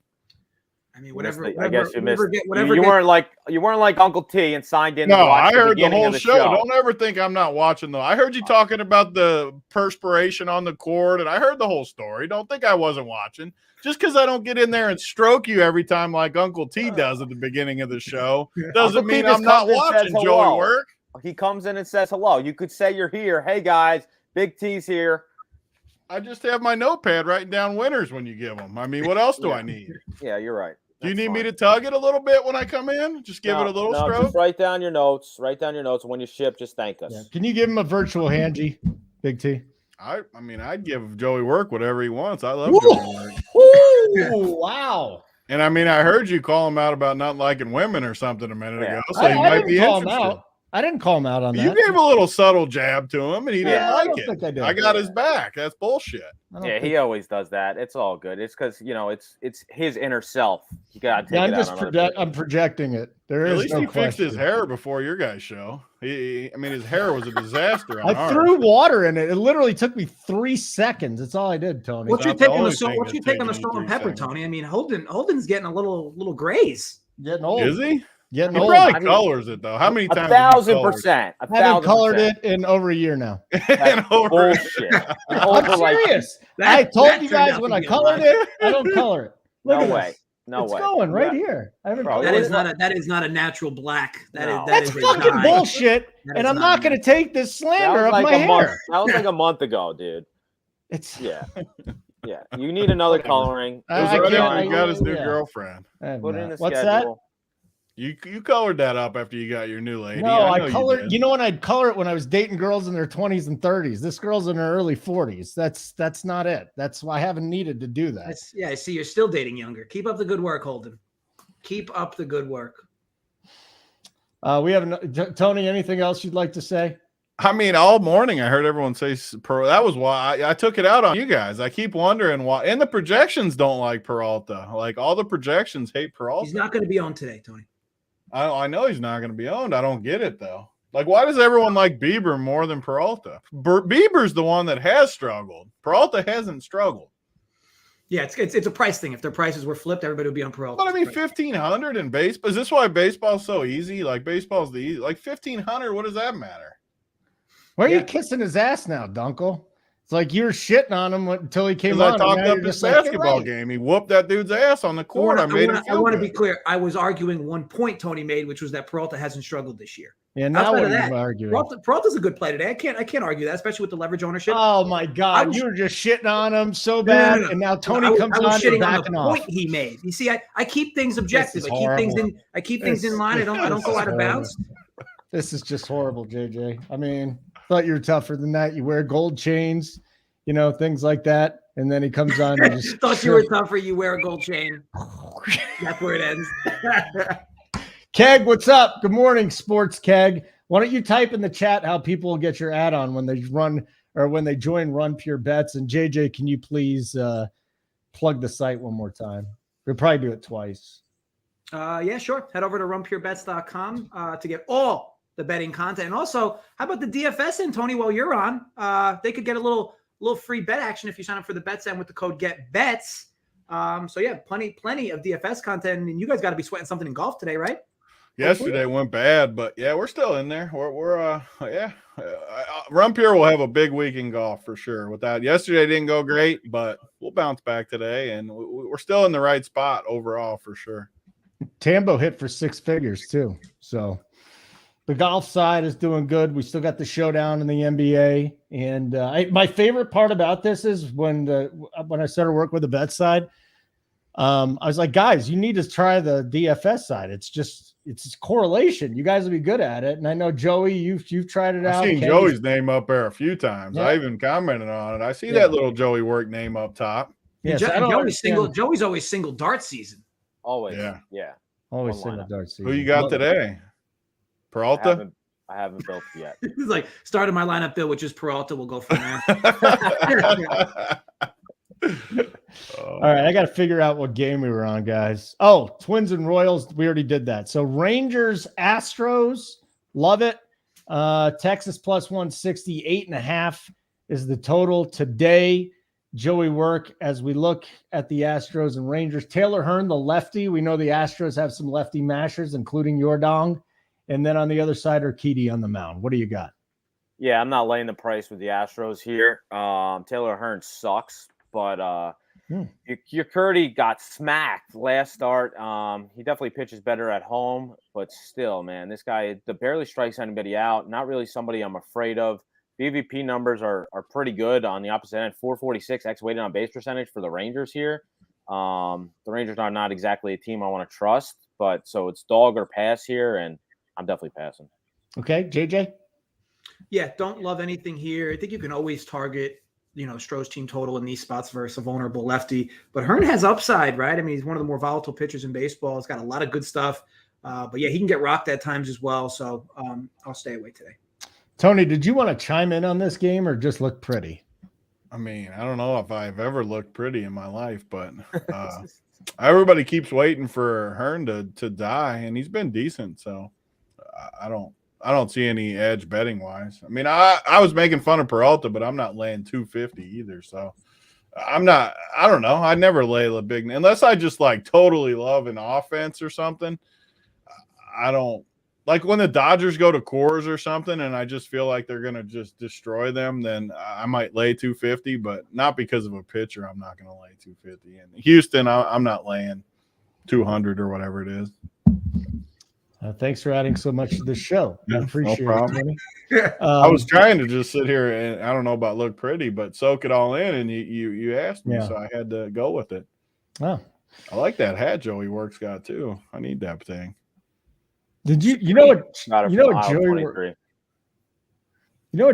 I mean, whatever. I guess you missed. Whatever. You weren't like Uncle T and signed in. No, I heard the whole show. show. Don't ever think I'm not watching though. I heard you talking about the perspiration on the court, and I heard the whole story. Don't think I wasn't watching. Just because I don't get in there and stroke you every time like Uncle T does at the beginning of the show doesn't mean I'm not watching JoeyWerk. He comes in and says hello. You could say you're here. Hey, guys, Big T's here. I just have my notepad writing down winners when you give them. I mean, what else do I need? Yeah, you're right. Do you need me to tug it a little bit when I come in? Just give it a little stroke? Just write down your notes. And when you ship, just thank us. Yeah. Can you give him a virtual handy, Big T? I mean, I'd give JoeyWerk whatever he wants. I love JoeyWerk. Ooh, wow. And I mean, I heard you call him out about not liking women or something a minute ago, so he might be interested. I didn't call him out on that. You gave a little subtle jab to him, and he didn't like it. I got his back. That's bullshit. Yeah, he always does that. It's all good. It's because it's his inner self. You gotta take it out. I'm projecting it. At least he fixed his hair before your guys' show. His hair was a disaster. I threw water in it. It literally took me 3 seconds. That's all I did, Tony. What's your take on the salt and pepper, Tony? I mean, Holden's getting a little graze. Getting old. Is he? He probably colors it though. How many times? 1,000%. I haven't colored it in over a year now. Bullshit. I'm serious. I told you guys when I colored it, I don't color it. No way. It's going right here. That is not a natural black. That's fucking bullshit. And I'm not going to take this slander of my hair. That was like a month ago, dude. Yeah. You need another coloring. He got his new girlfriend. Put it in the What's schedule. that? You colored that up after you got your new lady. No, I colored. You know when I'd color it when I was dating girls in their 20s and 30s. This girl's in her early 40s. That's not it. That's why I haven't needed to do that. I see. You're still dating younger. Keep up the good work, Holden. Keep up the good work. We have Tony. Anything else you'd like to say? I mean, all morning I heard everyone say that was why I took it out on you guys. I keep wondering why. And the projections don't like Peralta. Like all the projections hate Peralta. He's not going to be on today, Tony. I know he's not going to be owned. I don't get it though. Like, why does everyone like Bieber more than Peralta? Bieber's the one that has struggled. Peralta hasn't struggled. Yeah, it's a price thing. If their prices were flipped, everybody would be on Peralta. But I mean, 1,500 in baseball. Is this why baseball's so easy? Like baseball's the easy. Like 1,500. What does that matter? Why are you kissing his ass now, Dunkel? It's like you were shitting on him until he came on. I talked up his basketball game. He whooped that dude's ass on the court. I want to be clear. I was arguing one point Tony made, which was that Peralta hasn't struggled this year. Yeah, now what are you arguing? Peralta's a good play today. I can't argue that, especially with the leverage ownership. Oh my God, you were just shitting on him so bad, and now Tony comes on and backing off. Point he made. You see, I keep things objective. I keep things in line. I don't go out of bounds. This is just horrible, JJ. I mean, thought you were tougher than that. You wear gold chains, things like that. And then he comes on and just thought you were tougher. You wear a gold chain. That's where it ends. Keg, what's up? Good morning, Sports Keg. Why don't you type in the chat how people will get your ad on when they join Run Pure Bets? And JJ, can you please plug the site one more time? We'll probably do it twice. Yeah, sure. Head over to runpurebets.com to get all the betting content. And also, how about the DFS in, Tony, while you're on? They could get a little free bet action if you sign up for the bets and with the code GETBETS. So yeah, plenty of DFS content. And you guys got to be sweating something in golf today, right? Yesterday went bad, but yeah, we're still in there. Run Pure will have a big week in golf for sure. With that, yesterday didn't go great, but we'll bounce back today, and we're still in the right spot overall for sure. Tambo hit for 6 figures too, so the golf side is doing good. We still got the showdown in the NBA, and my favorite part about this is when I started working with the bet side. I was like, guys, you need to try the DFS side. It's correlation. You guys will be good at it. And I know, Joey, you've tried it out. I've seen Joey's name up there a few times. Yeah. I even commented on it. I see that little JoeyWerk name up top. Yeah, Joey's always single dart season. Always. Yeah. Always single dart season. Who you got today? Peralta? I haven't built yet. He's like, started my lineup, Bill, which is Peralta. We'll go from there. All right, I got to figure out what game we were on, guys. Oh, Twins and Royals. We already did that. So Rangers, Astros, love it. Texas plus 160, 8.5 is the total today. JoeyWerk, as we look at the Astros and Rangers. Taylor Hearn, the lefty. We know the Astros have some lefty mashers, including Yordong. And then on the other side, Urquidy on the mound. What do you got? Yeah, I'm not laying the price with the Astros here. Taylor Hearn sucks, but Urquidy got smacked last start. He definitely pitches better at home, but still, man, this guy barely strikes anybody out. Not really somebody I'm afraid of. BVP numbers are pretty good on the opposite end. 446 x-weighted on base percentage for the Rangers here. The Rangers are not exactly a team I want to trust, but so it's dog or pass here, and I'm definitely passing. Okay, JJ? Yeah, don't love anything here. I think you can always target, Stroh's team total in these spots versus a vulnerable lefty. But Hearn has upside, right? I mean, he's one of the more volatile pitchers in baseball. He's got a lot of good stuff. But yeah, he can get rocked at times as well. So I'll stay away today. Tony, did you want to chime in on this game or just look pretty? I mean, I don't know if I've ever looked pretty in my life, but everybody keeps waiting for Hearn to die, and he's been decent. So I don't see any edge betting wise. I mean, I was making fun of Peralta, but I'm not laying 250 either. So I don't know. I never lay the big, unless I just like totally love an offense or something. I don't like when the Dodgers go to Coors or something, and I just feel like they're going to just destroy them. Then I might lay 250, but not because of a pitcher. I'm not going to lay 250. And Houston, I'm not laying 200 or whatever it is. Thanks for adding so much to the show. I appreciate it. I was trying to just sit here and I don't know about look pretty, but soak it all in. And you asked me, so I had to go with it. Oh, I like that hat JoeyWerk's got too. I need that thing. Did you know what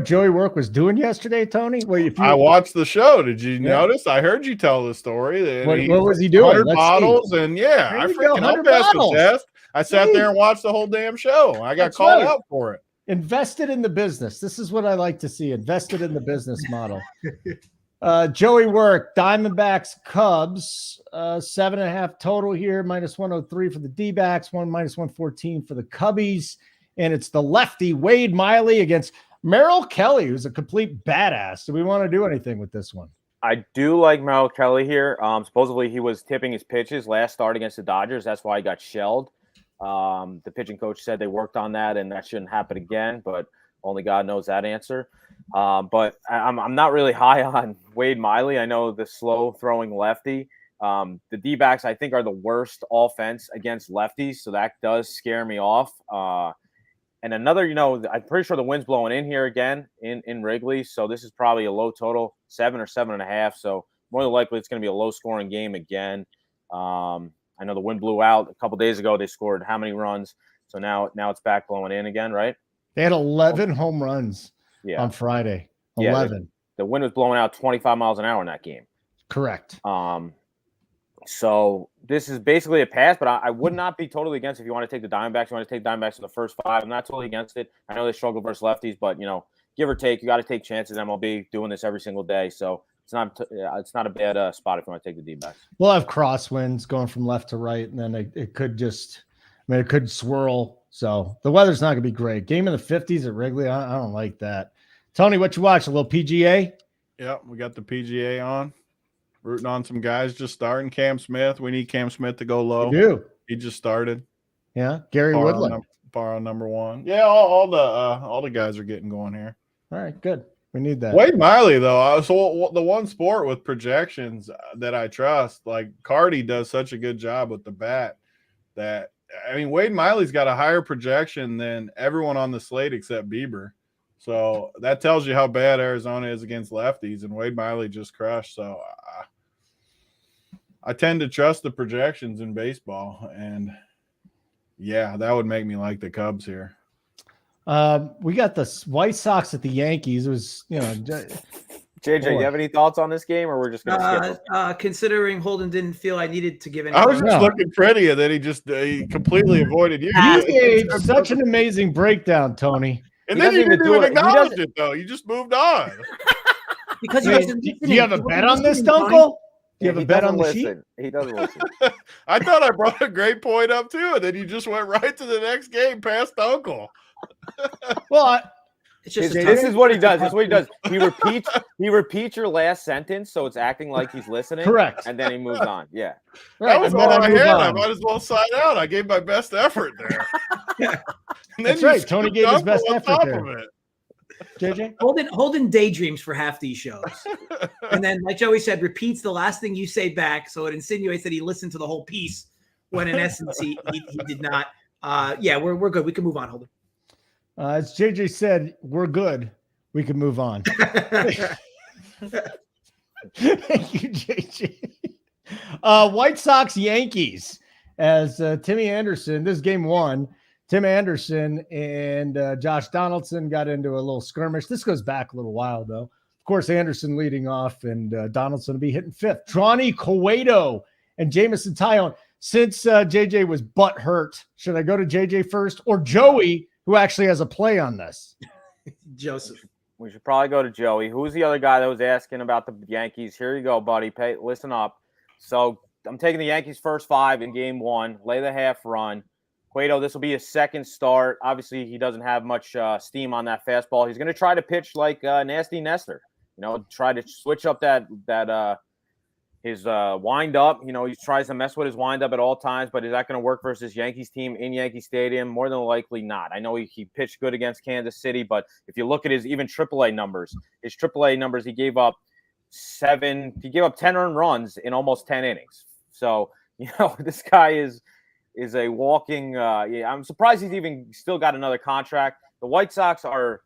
JoeyWerk was doing yesterday, Tony? I watched the show. Did you notice? I heard you tell the story. What was he doing? 100 bottles, and I freaking passed the test. I sat there and watched the whole damn show. I got called out for it. invested in the business. This is what I like to see. Invested in the business model. JoeyWerk, Diamondbacks Cubs, 7.5 total here, -103 for the D-backs, -114 for the Cubbies. And it's the lefty Wade Miley against Merrill Kelly, who's a complete badass. Do we want to do anything with this one? I do like Merrill Kelly here. Supposedly he was tipping his pitches last start against the Dodgers. That's why he got shelled. The pitching coach said they worked on that and that shouldn't happen again, but only God knows that answer. But I'm not really high on Wade Miley. I know the slow throwing lefty. The D-backs, I think, are the worst offense against lefties, so that does scare me off. And another, I'm pretty sure the wind's blowing in here again in Wrigley, so this is probably a low total, 7 or 7.5. So more than likely it's going to be a low-scoring game again. I know the wind blew out a couple days ago. They scored how many runs? So now it's back blowing in again, right? They had 11 home runs on Friday. 11. Yeah, the wind was blowing out 25 miles an hour in that game. Correct. So this is basically a pass, but I would not be totally against it if you want to take the Diamondbacks. You want to take Diamondbacks in the first 5. I'm not totally against it. I know they struggle versus lefties, but, give or take, you got to take chances. MLB doing this every single day. So it's not a bad spot if you want to take the D-backs. We'll have crosswinds going from left to right, and then it could it could swirl. So the weather's not going to be great. Game in the 50s at Wrigley, I don't like that. Tony, what you watch? A little PGA? Yep, we got the PGA on. Rooting on some guys just starting. Cam Smith. We need Cam Smith to go low. We do. He just started. Yeah, Gary Woodland. Bar on number 1. Yeah, all the guys are getting going here. All right, good. We need that. Wade Miley, though, so the one sport with projections that I trust, like Cardi does such a good job with the bat that, Wade Miley's got a higher projection than everyone on the slate except Bieber. So that tells you how bad Arizona is against lefties, and Wade Miley just crushed. So I tend to trust the projections in baseball, and yeah, that would make me like the Cubs here. We got the White Sox at the Yankees. It was, JJ, you have any thoughts on this game, or we're just going to skip it? Considering Holden didn't feel I needed to give any. I was just looking pretty, and then he completely avoided you. You gave such an amazing breakdown, Tony. And then you didn't even acknowledge it, though. You just moved on. Because do you have a bet on this, Dunkel? Do you have a bet on the sheet? He doesn't listen. I thought I brought a great point up, too, and then you just went right to the next game past Dunkel. Well, this is what he does. This is what he does. He repeats your last sentence, so it's acting like he's listening. Correct. And then he moves on. Yeah. Right. That was all I had. I might as well sign out. I gave my best effort there. That's right. Tony gave his best effort there. JJ? Holden daydreams for half these shows. And then, like Joey said, repeats the last thing you say back, so it insinuates that he listened to the whole piece when in essence he did not. We're good. We can move on, Holden. As JJ said, we're good. We can move on. Thank you, JJ. White Sox Yankees as Timmy Anderson. This is game 1. Tim Anderson and Josh Donaldson got into a little skirmish. This goes back a little while, though. Of course, Anderson leading off and Donaldson will be hitting 5th. Tronny Cueto and Jamison Tyone. Since JJ was butt hurt, should I go to JJ first or Joey, who actually has a play on this? Joseph. We should probably go to Joey. Who's the other guy that was asking about the Yankees? Here you go, buddy. Listen up. So I'm taking the Yankees first 5 in game 1. Lay the half run. Cueto, this will be his second start. Obviously, he doesn't have much steam on that fastball. He's going to try to pitch like Nasty Nestor. Try to switch up his wind up. He tries to mess with his wind up at all times, but is that going to work versus Yankees team in Yankee Stadium? More than likely not. I know he pitched good against Kansas City, but if you look at his even AAA numbers, he gave up 10 earned runs in almost 10 innings. So, this guy is a walking I'm surprised he's even still got another contract. The White Sox are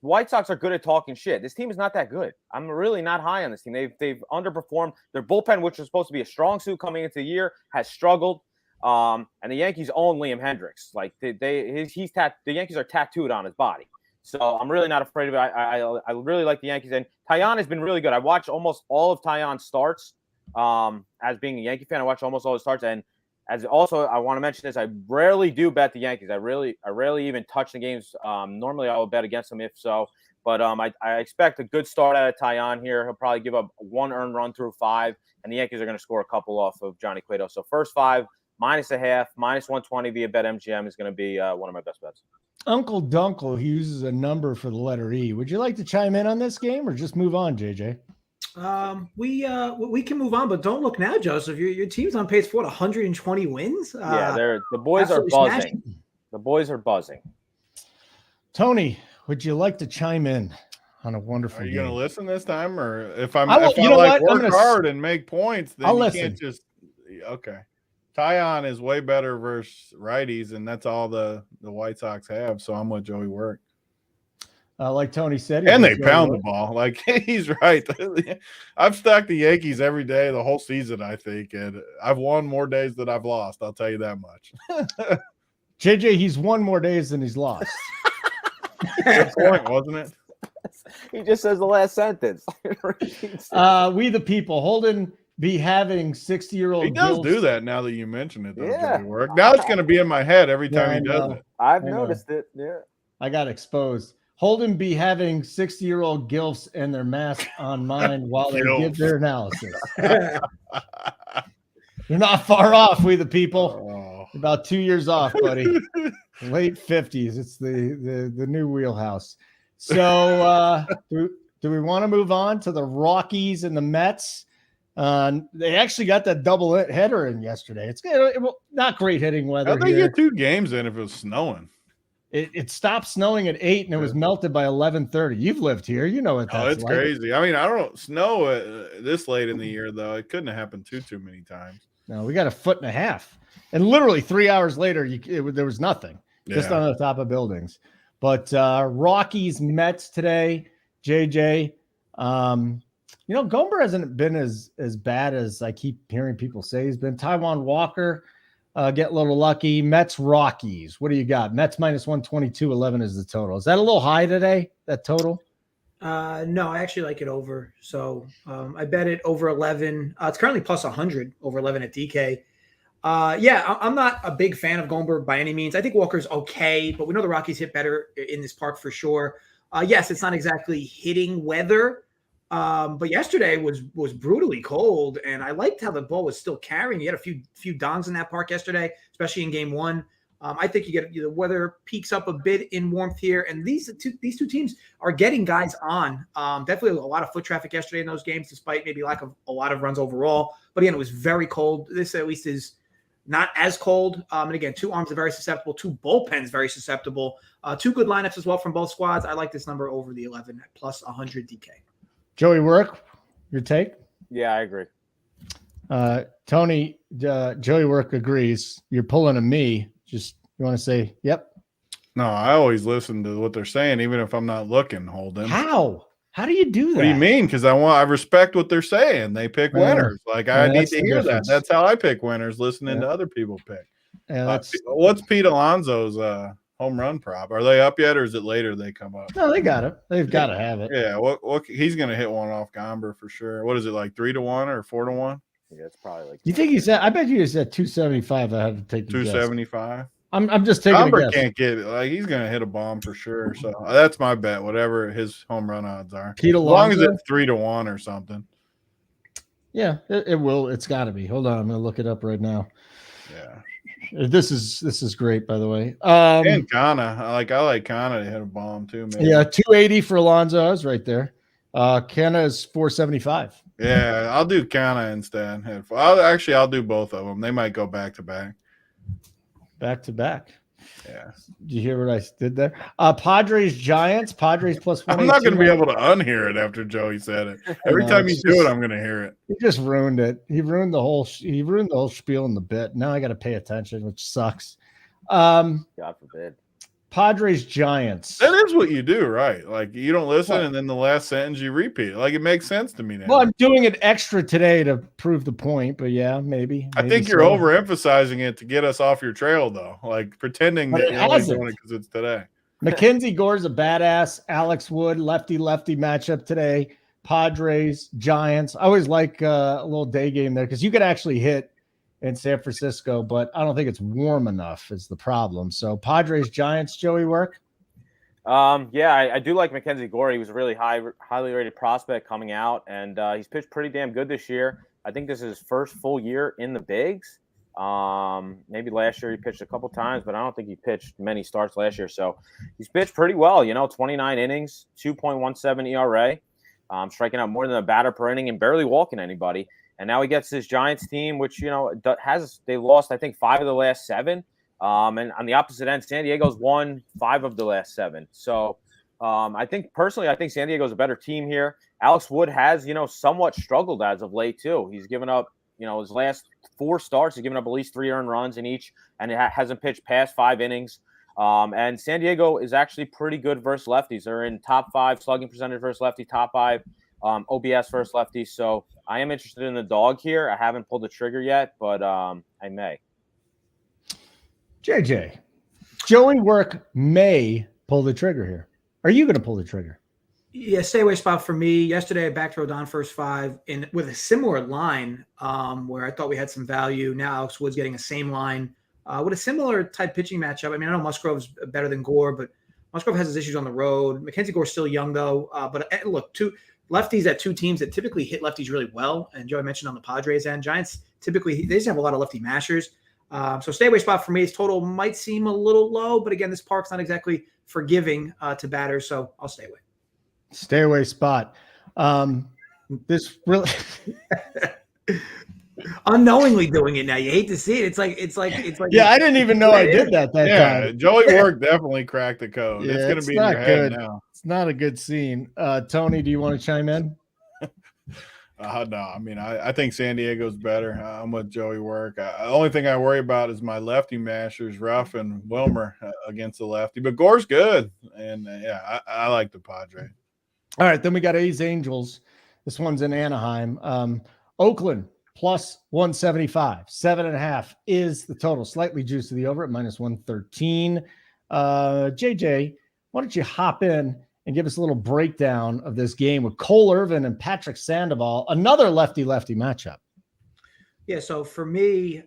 good at talking shit. This team is not that good. I'm really not high on this team. They've underperformed. Their bullpen, which was supposed to be a strong suit coming into the year, has struggled. And the Yankees own Liam Hendricks. Like the Yankees are tattooed on his body. So I'm really not afraid of it. I really like the Yankees. And Taillon has been really good. I watched almost all of Taillon's starts. As being a Yankee fan, I watched almost all his starts, and As also, I want to mention this. I rarely do bet the Yankees. I rarely even touch the games. Normally, I will bet against them if so. But I expect a good start out of Taillon here. He'll probably give up 1 earned run through 5, and the Yankees are going to score a couple off of Johnny Cueto. So first 5, -0.5, -120 via BetMGM is going to be one of my best bets. Uncle Dunkle uses a number for the letter E. Would you like to chime in on this game or just move on, JJ? We can move on, but don't look now, Joseph. Your team's on pace for 120 wins. The boys are buzzing. Smashing. The boys are buzzing. Tony, would you like to chime in on a wonderful game? Are you going to listen this time, or if I work hard and make points, then you can't just okay. Taillon is way better versus righties, and that's all the White Sox have. So I'm with JoeyWerk. Like Tony said, and they pound the ball. Like he's right. I've stacked the Yankees every day the whole season, I think, and I've won more days than I've lost. I'll tell you that much. JJ, he's won more days than he's lost. Good point, wasn't it? He just says the last sentence. We the people. Holden be having 60-year-old. He does do that now that you mention it. JoeyWerk. Now it's going to be in my head every time he does it. I've noticed it. Yeah. I got exposed. Holden be having 60-year-old gilfs and their mask on mine while they give their analysis. You're not far off, we the people. About 2 years off, buddy. Late 50s. It's the new wheelhouse. So do we want to move on to the Rockies and the Mets? They actually got that double header in yesterday. It's not great hitting weather. How'd they get 2 games in if it was snowing? It stopped snowing at 8 and it was melted by 11:30. You've lived here, you know what that's it's like. Crazy. I mean, I don't snow this late in the year though. It couldn't have happened too many times. No, we got 1.5 feet, and literally 3 hours later, there was nothing, just on the top of buildings. But Rockies Mets today, JJ. Gomber hasn't been as bad as I keep hearing people say he's been. Taijuan Walker. Get a little lucky. Mets Rockies. What do you got? Mets -122. 11 is the total. Is that a little high today? That total? No, I actually like it over. So I bet it over 11. It's currently +100 over 11 at DK. I'm not a big fan of Gomber by any means. I think Walker's okay, but we know the Rockies hit better in this park for sure. Yes, it's not exactly hitting weather. But yesterday was brutally cold, and I liked how the ball was still carrying. You had a few dongs in that park yesterday, especially in Game 1. I think the weather peaks up a bit in warmth here, and these two teams are getting guys on. Definitely a lot of foot traffic yesterday in those games, despite maybe lack of a lot of runs overall. But again, it was very cold. This at least is not as cold. And again, 2 arms are very susceptible, 2 bullpens very susceptible. 2 good lineups as well from both squads. I like this number over the 11 at +100 DK. JoeyWerk, your take? Yeah, I agree. Tony, JoeyWerk agrees. You're pulling a me. Just you want to say, yep? No, I always listen to what they're saying, even if I'm not looking, Holden. How? How do you do that? What do you mean? Because I respect what they're saying. They pick winners. Like I need to hear that. That's how I pick winners, listening to other people pick. Yeah, what's Pete Alonso's home run prop? Are they up yet, or is it later they come up? No, they got it. They've got to have it. Yeah, what he's going to hit one off Gomber for sure. What is it, like 3-1 or 4-1? Yeah, it's probably like. You think he's at? I bet you he's at 275. I have to take 275. I'm just taking. Gomber can't get it. Like he's going to hit a bomb for sure. So that's my bet. Whatever his home run odds are, Pete Alonso, as long as it's 3-1 or something. Yeah, it will. It's got to be. Hold on, I'm going to look it up right now. Yeah. This is great, by the way. And Kana, I like Kana to hit a bomb too, man. Yeah, 280 for Alonso. I was right there. Kana is 475. Yeah, I'll do Kana instead. I'll do both of them. They might go back to back. Back to back. Yeah. Did you hear what I did there? Padres Giants. Padres +1. I'm not going to be able to unhear it after Joey said it. Every time you do it, I'm going to hear it. He just ruined it. He ruined the whole spiel in the bit. Now I got to pay attention, which sucks. God forbid. Padres Giants. That is what you do, right? Like you don't listen, and then the last sentence you repeat it. Like it makes sense to me now. Well, I'm doing it extra today to prove the point, but yeah, maybe I think you're overemphasizing it to get us off your trail, though. Like pretending that you're only doing it because it's today. Mackenzie Gore's a badass. Alex Wood, lefty matchup today. Padres Giants. I always like a little day game there because you could actually hit in San Francisco, but I don't think it's warm enough is the problem. So Padres, Giants, JoeyWerk. Yeah, I do like Mackenzie Gore. He was a really highly rated prospect coming out, and he's pitched pretty damn good this year. I think this is his first full year in the bigs. Maybe last year he pitched a couple times, but I don't think he pitched many starts last year. So he's pitched pretty well, 29 innings, 2.17 ERA, striking out more than a batter per inning and barely walking anybody. And now he gets this Giants team, which, they lost, I think, 5 of the last 7. And on the opposite end, San Diego's won 5 of the last 7. So I think San Diego's a better team here. Alex Wood has, somewhat struggled as of late too. He's given up, his last 4 starts, he's given up at least 3 earned runs in each, and it hasn't pitched past 5 innings. And San Diego is actually pretty good versus lefties. They're in top 5 slugging percentage versus lefty, top 5 OBS versus lefties. So I am interested in the dog here. I haven't pulled the trigger yet, but I may. JJ, JoeyWerk may pull the trigger here. Are you going to pull the trigger? Yeah, stay away spot for me. Yesterday, I backed Rodon first 5 with a similar line where I thought we had some value. Now Alex Wood's getting the same line with a similar type pitching matchup. I mean, I know Musgrove's better than Gore, but Musgrove has his issues on the road. Mackenzie Gore's still young, though. But look, 2 lefties at 2 teams that typically hit lefties really well. And Joey mentioned on the Padres end, Giants typically, they just have a lot of lefty mashers. So stay away spot for me. His total might seem a little low, but again, this park's not exactly forgiving to batters, so I'll stay away. Stay away spot. This really unknowingly doing it now. You hate to see it. It's like. Yeah, I didn't even know I did that time. JoeyWerk definitely cracked the code. Yeah, it's going to be in your head now. It's not a good scene. Tony, do you want to chime in? No, I mean, I think San Diego's better. I'm with JoeyWerk. The only thing I worry about is my lefty mashers, Ruff and Wilmer against the lefty. But Gore's good, and I like the Padres. All right, then we got A's Angels. This one's in Anaheim. Oakland plus 175. 7.5 is the total. Slightly juiced to the over at minus 113. JJ, why don't you hop in and give us a little breakdown of this game with Cole Irvin and Patrick Sandoval, another lefty-lefty matchup. Yeah, so for me,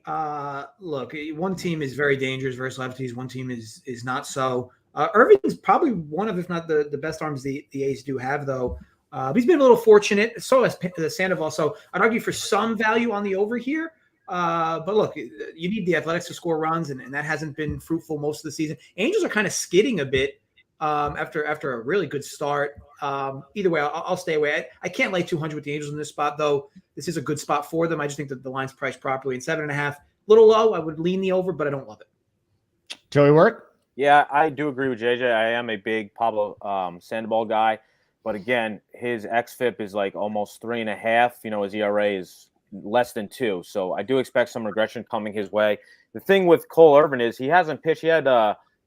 look, one team is very dangerous versus lefties. One team is not so. Irving's probably one of, if not the best arms the A's do have, though. He's been a little fortunate. So has Sandoval. So I'd argue for some value on the over here. But look, you need the Athletics to score runs, and that hasn't been fruitful most of the season. Angels are kind of skidding a bit after a really good start. Either way, I'll stay away. I can't lay 200 with the Angels in this spot, though. This is a good spot for them. I just think that the line's priced properly. And 7.5, a little low. I would lean the over, but I don't love it. JoeyWerk? Yeah, I do agree with JJ. I am a big Pablo Sandoval guy. But again, his xFIP is like almost 3.5. His ERA is less than 2. So I do expect some regression coming his way. The thing with Cole Irvin is he hasn't pitched. He had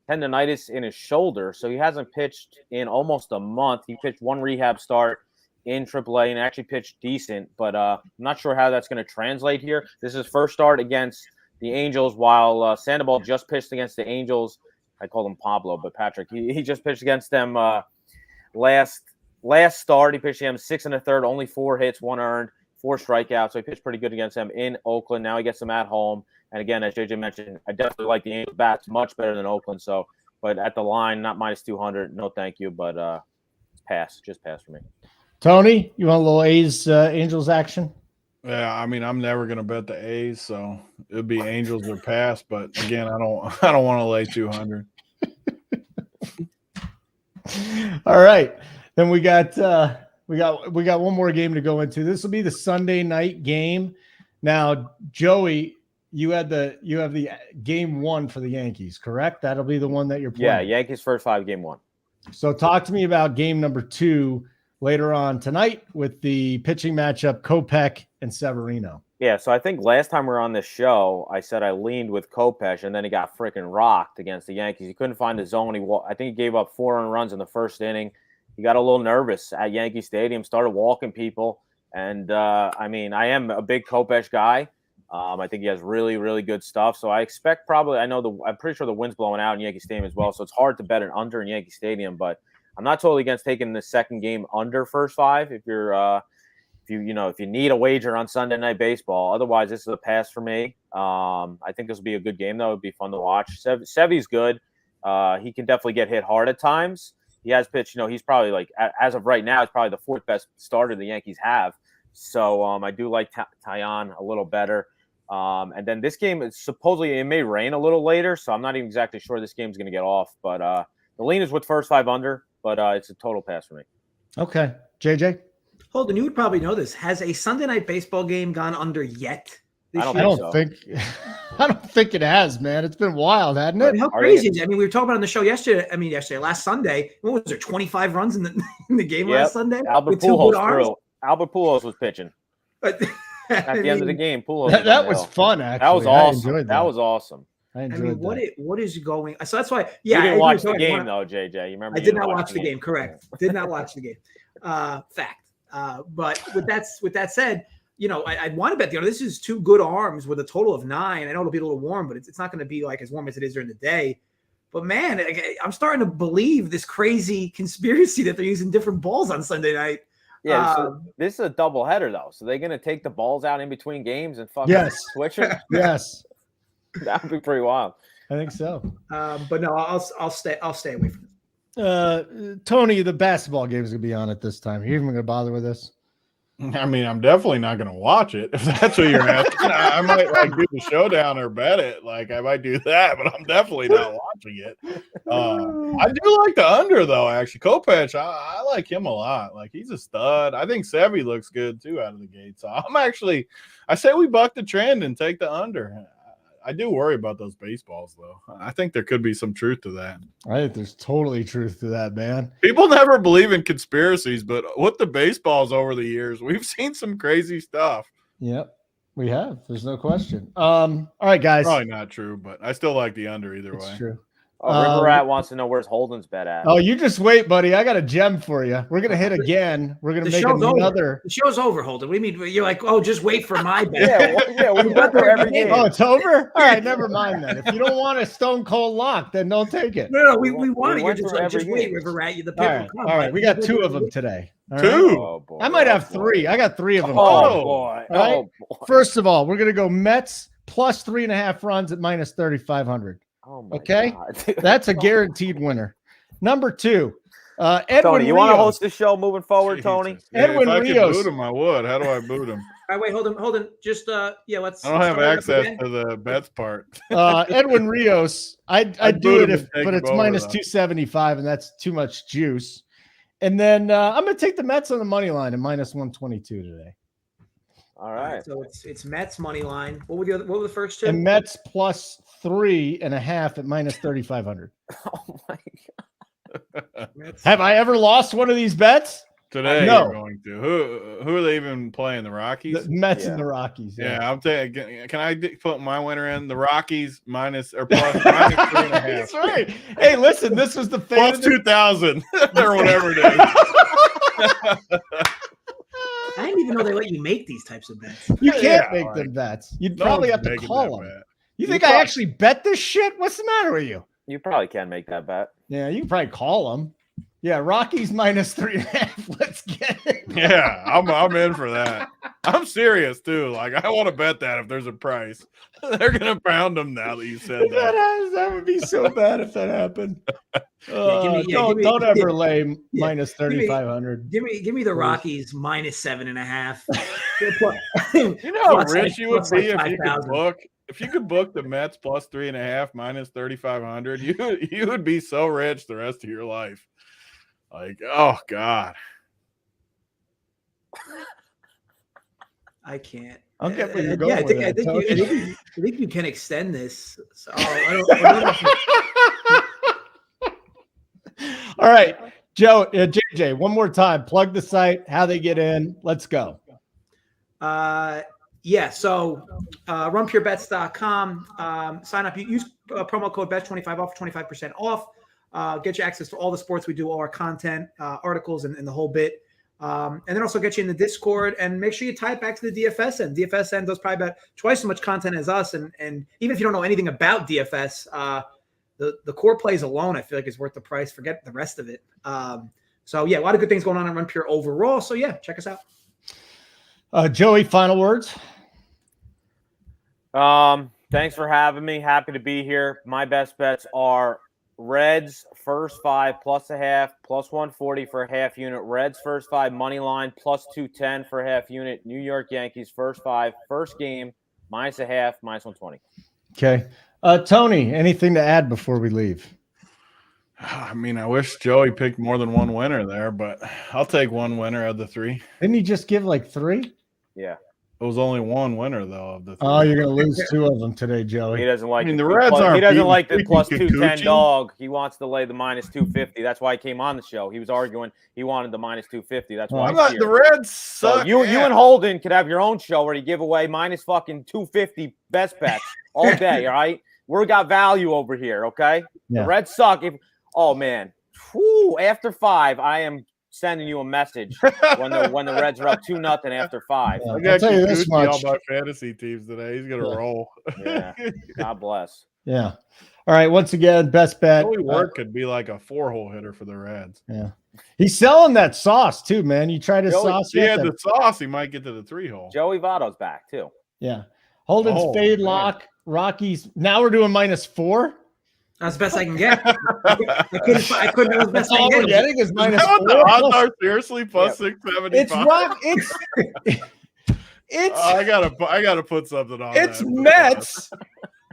tendonitis in his shoulder, so he hasn't pitched in almost a month. He pitched 1 rehab start in AAA and actually pitched decent, but I'm not sure how that's going to translate here. This is his first start against the Angels, while Sandoval just pitched against the Angels. I called him Pablo, but Patrick, he just pitched against them last start. He pitched him 6 1/3, only 4 hits, 1 earned, 4 strikeouts. So he pitched pretty good against them in Oakland. Now he gets them at home. And again, as JJ mentioned, I definitely like the Angels bats much better than Oakland. So, but at the line, not minus 200. No, thank you. But just pass for me. Tony, you want a little A's Angels action? Yeah, I mean, I'm never going to bet the A's, so it'd be Angels or pass. But again, I don't want to lay 200. All right, then we got one more game to go into. This will be the Sunday night game. Now, Joey, you have the game 1 for the Yankees, correct? That'll be the one that you're playing. Yeah, Yankees first 5, game 1. So talk to me about game number 2 later on tonight with the pitching matchup, Kopech and Severino. Yeah, so I think last time we were on this show, I said I leaned with Kopech, and then he got freaking rocked against the Yankees. He couldn't find the zone. I think he gave up 4 earned runs in the first inning. He got a little nervous at Yankee Stadium, started walking people. And, I am a big Kopech guy. I think he has really, really good stuff. So I expect I'm pretty sure the wind's blowing out in Yankee Stadium as well. So it's hard to bet an under in Yankee Stadium, but I'm not totally against taking the second game under first 5. If you're if you need a wager on Sunday Night Baseball, otherwise this is a pass for me. I think this will be a good game though. It'd be fun to watch. Sevy's good. He can definitely get hit hard at times. He has pitched. He's probably like as of right now, he's probably the 4th best starter the Yankees have. So I do like Taillon a little better. And then this game is supposedly it may rain a little later, so I'm not even exactly sure this game's going to get off. But the lean is with first 5 under, but it's a total pass for me. Okay, JJ. Holden, you would probably know this. Has a Sunday Night Baseball game gone under yet? I don't think it has, man. It's been wild, hasn't it? How crazy is it? I mean, we were talking about on the show last Sunday. What was there? 25 runs in the game last Sunday. Albert Pujols was pitching. At the end of the game, Pujols. That was fun. Actually, that was awesome. That was awesome. I mean, what is going? So that's why. Yeah, you didn't watch the game though, JJ. You remember? I did not watch the game. Correct. Did not watch the game. Fact. But with that said, I want to bet the under. This is 2 good arms with a total of 9. I know it'll be a little warm, but it's not going to be like as warm as it is during the day. But man, I'm starting to believe this crazy conspiracy that they're using different balls on Sunday night. Yeah, so this is a doubleheader though. So they're going to take the balls out in between games and fucking switch them. Yes, that would be pretty wild. I think so. But no, I'll stay away from it. Tony, the basketball game is going to be on at this time. Are you even going to bother with this? I mean, I'm definitely not going to watch it if that's what you're asking. I might do the showdown or bet it. I might do that, but I'm definitely not watching it. I do like the under though. Actually, Kopech, I like him a lot. He's a stud. I think Sevy looks good too out of the gate. So I say we buck the trend and take the under. I do worry about those baseballs, though. I think there could be some truth to that. I think there's totally truth to that, man. People never believe in conspiracies, but with the baseballs over the years, we've seen some crazy stuff. Yep, we have. There's no question. All right, guys. Probably not true, but I still like the under either way. True. River Rat wants to know where's Holden's bet at. Oh, you just wait, buddy. I got a gem for you. We're gonna hit again. We're gonna make another. The show's over, Holden. What do you mean? You're like, oh, just wait for my bet. we bet there every game. Oh, it's over. All right, never mind then. If you don't want a stone cold lock, then don't take it. No, we want it. You're just wait, River Rat. The paper. All right, we got 2 of them today. Right? 2. Oh, boy. I might have 3. I got 3 of them. Oh boy. All right. First of all, we're gonna go Mets plus 3.5 runs at minus 3,500. Oh my okay, God. That's a guaranteed winner. Number 2, Edwin Tony, you Rios. want to host the show moving forward, Jesus. Tony? Edwin if I Rios. could boot him, I would. How do I boot him? All right, wait, Holden. Just let's. I don't have access to the bets part. Edwin Rios, I'd do it but it's minus 275, and that's too much juice. And then I'm going to take the Mets on the money line at minus 122 today. All right. So it's Mets money line. What were the first 2? And Mets plus 3.5 at minus 3,500. Oh my God. Have I ever lost one of these bets? Today No. you're going to. Who are they even playing? The Rockies? The Mets and the Rockies. Yeah, I'm taking. Can I put my winner in? The Rockies minus 3.5. That's right. Hey, listen, this was the Plus 2,000 or whatever it is. I didn't even know they let you make these types of bets. You can't make them bets. You'd probably have to call them. Bet. You think I actually bet this shit? What's the matter with you? You probably can make that bet. Yeah, you can probably call them. Yeah, Rockies minus 3.5. Let's get it. Yeah, I'm in for that. I'm serious too. I want to bet that if there's a price, they're gonna pound them now that you said that. That would be so bad if that happened. Don't ever lay minus 3,500. Give me the Rockies minus 7.5. You know how rich you would be if you could book the Mets plus 3.5 minus 3,500. You would be so rich the rest of your life. Oh God. I can't. I'll get where you're going. I think you can extend this. So I don't All right, Joe, JJ, one more time. Plug the site, how they get in. Let's go. So runpurebets.com. Sign up. You use promo code BETS25 off for 25% off. Get you access to all the sports we do, all our content, articles, and the whole bit. And then also get you in the Discord, and make sure you tie it back to the DFS end. DFS end does probably about twice as much content as us. And even if you don't know anything about DFS, the core plays alone, I feel like, is worth the price. Forget the rest of it. A lot of good things going on at Run Pure overall. So check us out. Joey, final words. Thanks for having me. Happy to be here. My best bets are Reds first 5 plus a half, plus 140 for a half unit. Reds first 5 money line, plus 210 for a half unit. New York Yankees first 5, first game, minus a half, minus 120. Okay. Tony, anything to add before we leave? I mean, I wish Joey picked more than one winner there, but I'll take one winner of the 3. Didn't he just give like 3? Yeah. It was only one winner though of the 3. Oh, you're gonna lose 2 of them today, Joey. He doesn't like. I mean, the Reds aren't. He doesn't beating like the freaking plus 210 Kikuchi. dog. He wants to lay the minus 250. That's why he came on the show. He was arguing he wanted the minus 250. That's why. I'm not, the Reds So suck. you and Holden could have your own show where you give away minus fucking 250 best bets all day. All right, we got value over here. Okay, Yeah. The Reds suck. Oh man, whew, after 5, I am sending you a message when the Reds are up 2-0 after 5. Yeah. I I'll got tell you this Kikuchi much. on my fantasy teams today. He's gonna roll. Yeah, God bless. Yeah. All right. Once again, best bet. JoeyWerk could be like a 4-hole hitter for the Reds. Yeah. He's selling that sauce too, man. You try to sauce. He yet? had the sauce. He might get to the 3-hole. Joey Votto's back too. Yeah. Holden's Oh, fade man. lock. Rockies. Now we're doing -4. That's the best I can get. I couldn't. That was the best That's I all can we're get. getting is Is that what the -4. odds are? Seriously, plus 675. It's rock. It's I gotta put something on. it's that. Mets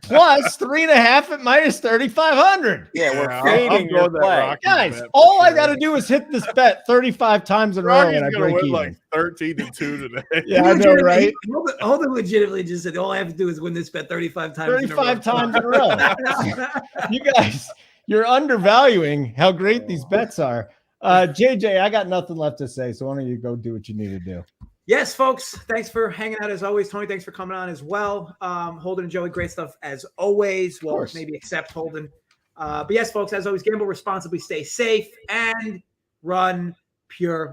plus 3.5 at -3,500. Yeah, we're Yeah, fading I'll your go that play. Rockies Guys, bet for all I sure. got to do is hit this bet 35 times in a row Rockies and I gonna break win even. like 13-2 today. Yeah, I know, right? Holden legitimately just said, all I have to do is win this bet 35 times. 35 times in a row. You guys, you're undervaluing how great these bets are. JJ, I got nothing left to say, so why don't you go do what you need to do? Yes, folks. Thanks for hanging out as always. Tony, thanks for coming on as well. Holden and Joey, great stuff as always. Well, course. maybe except Holden. But yes, folks, as always, gamble responsibly, stay safe, and run pure.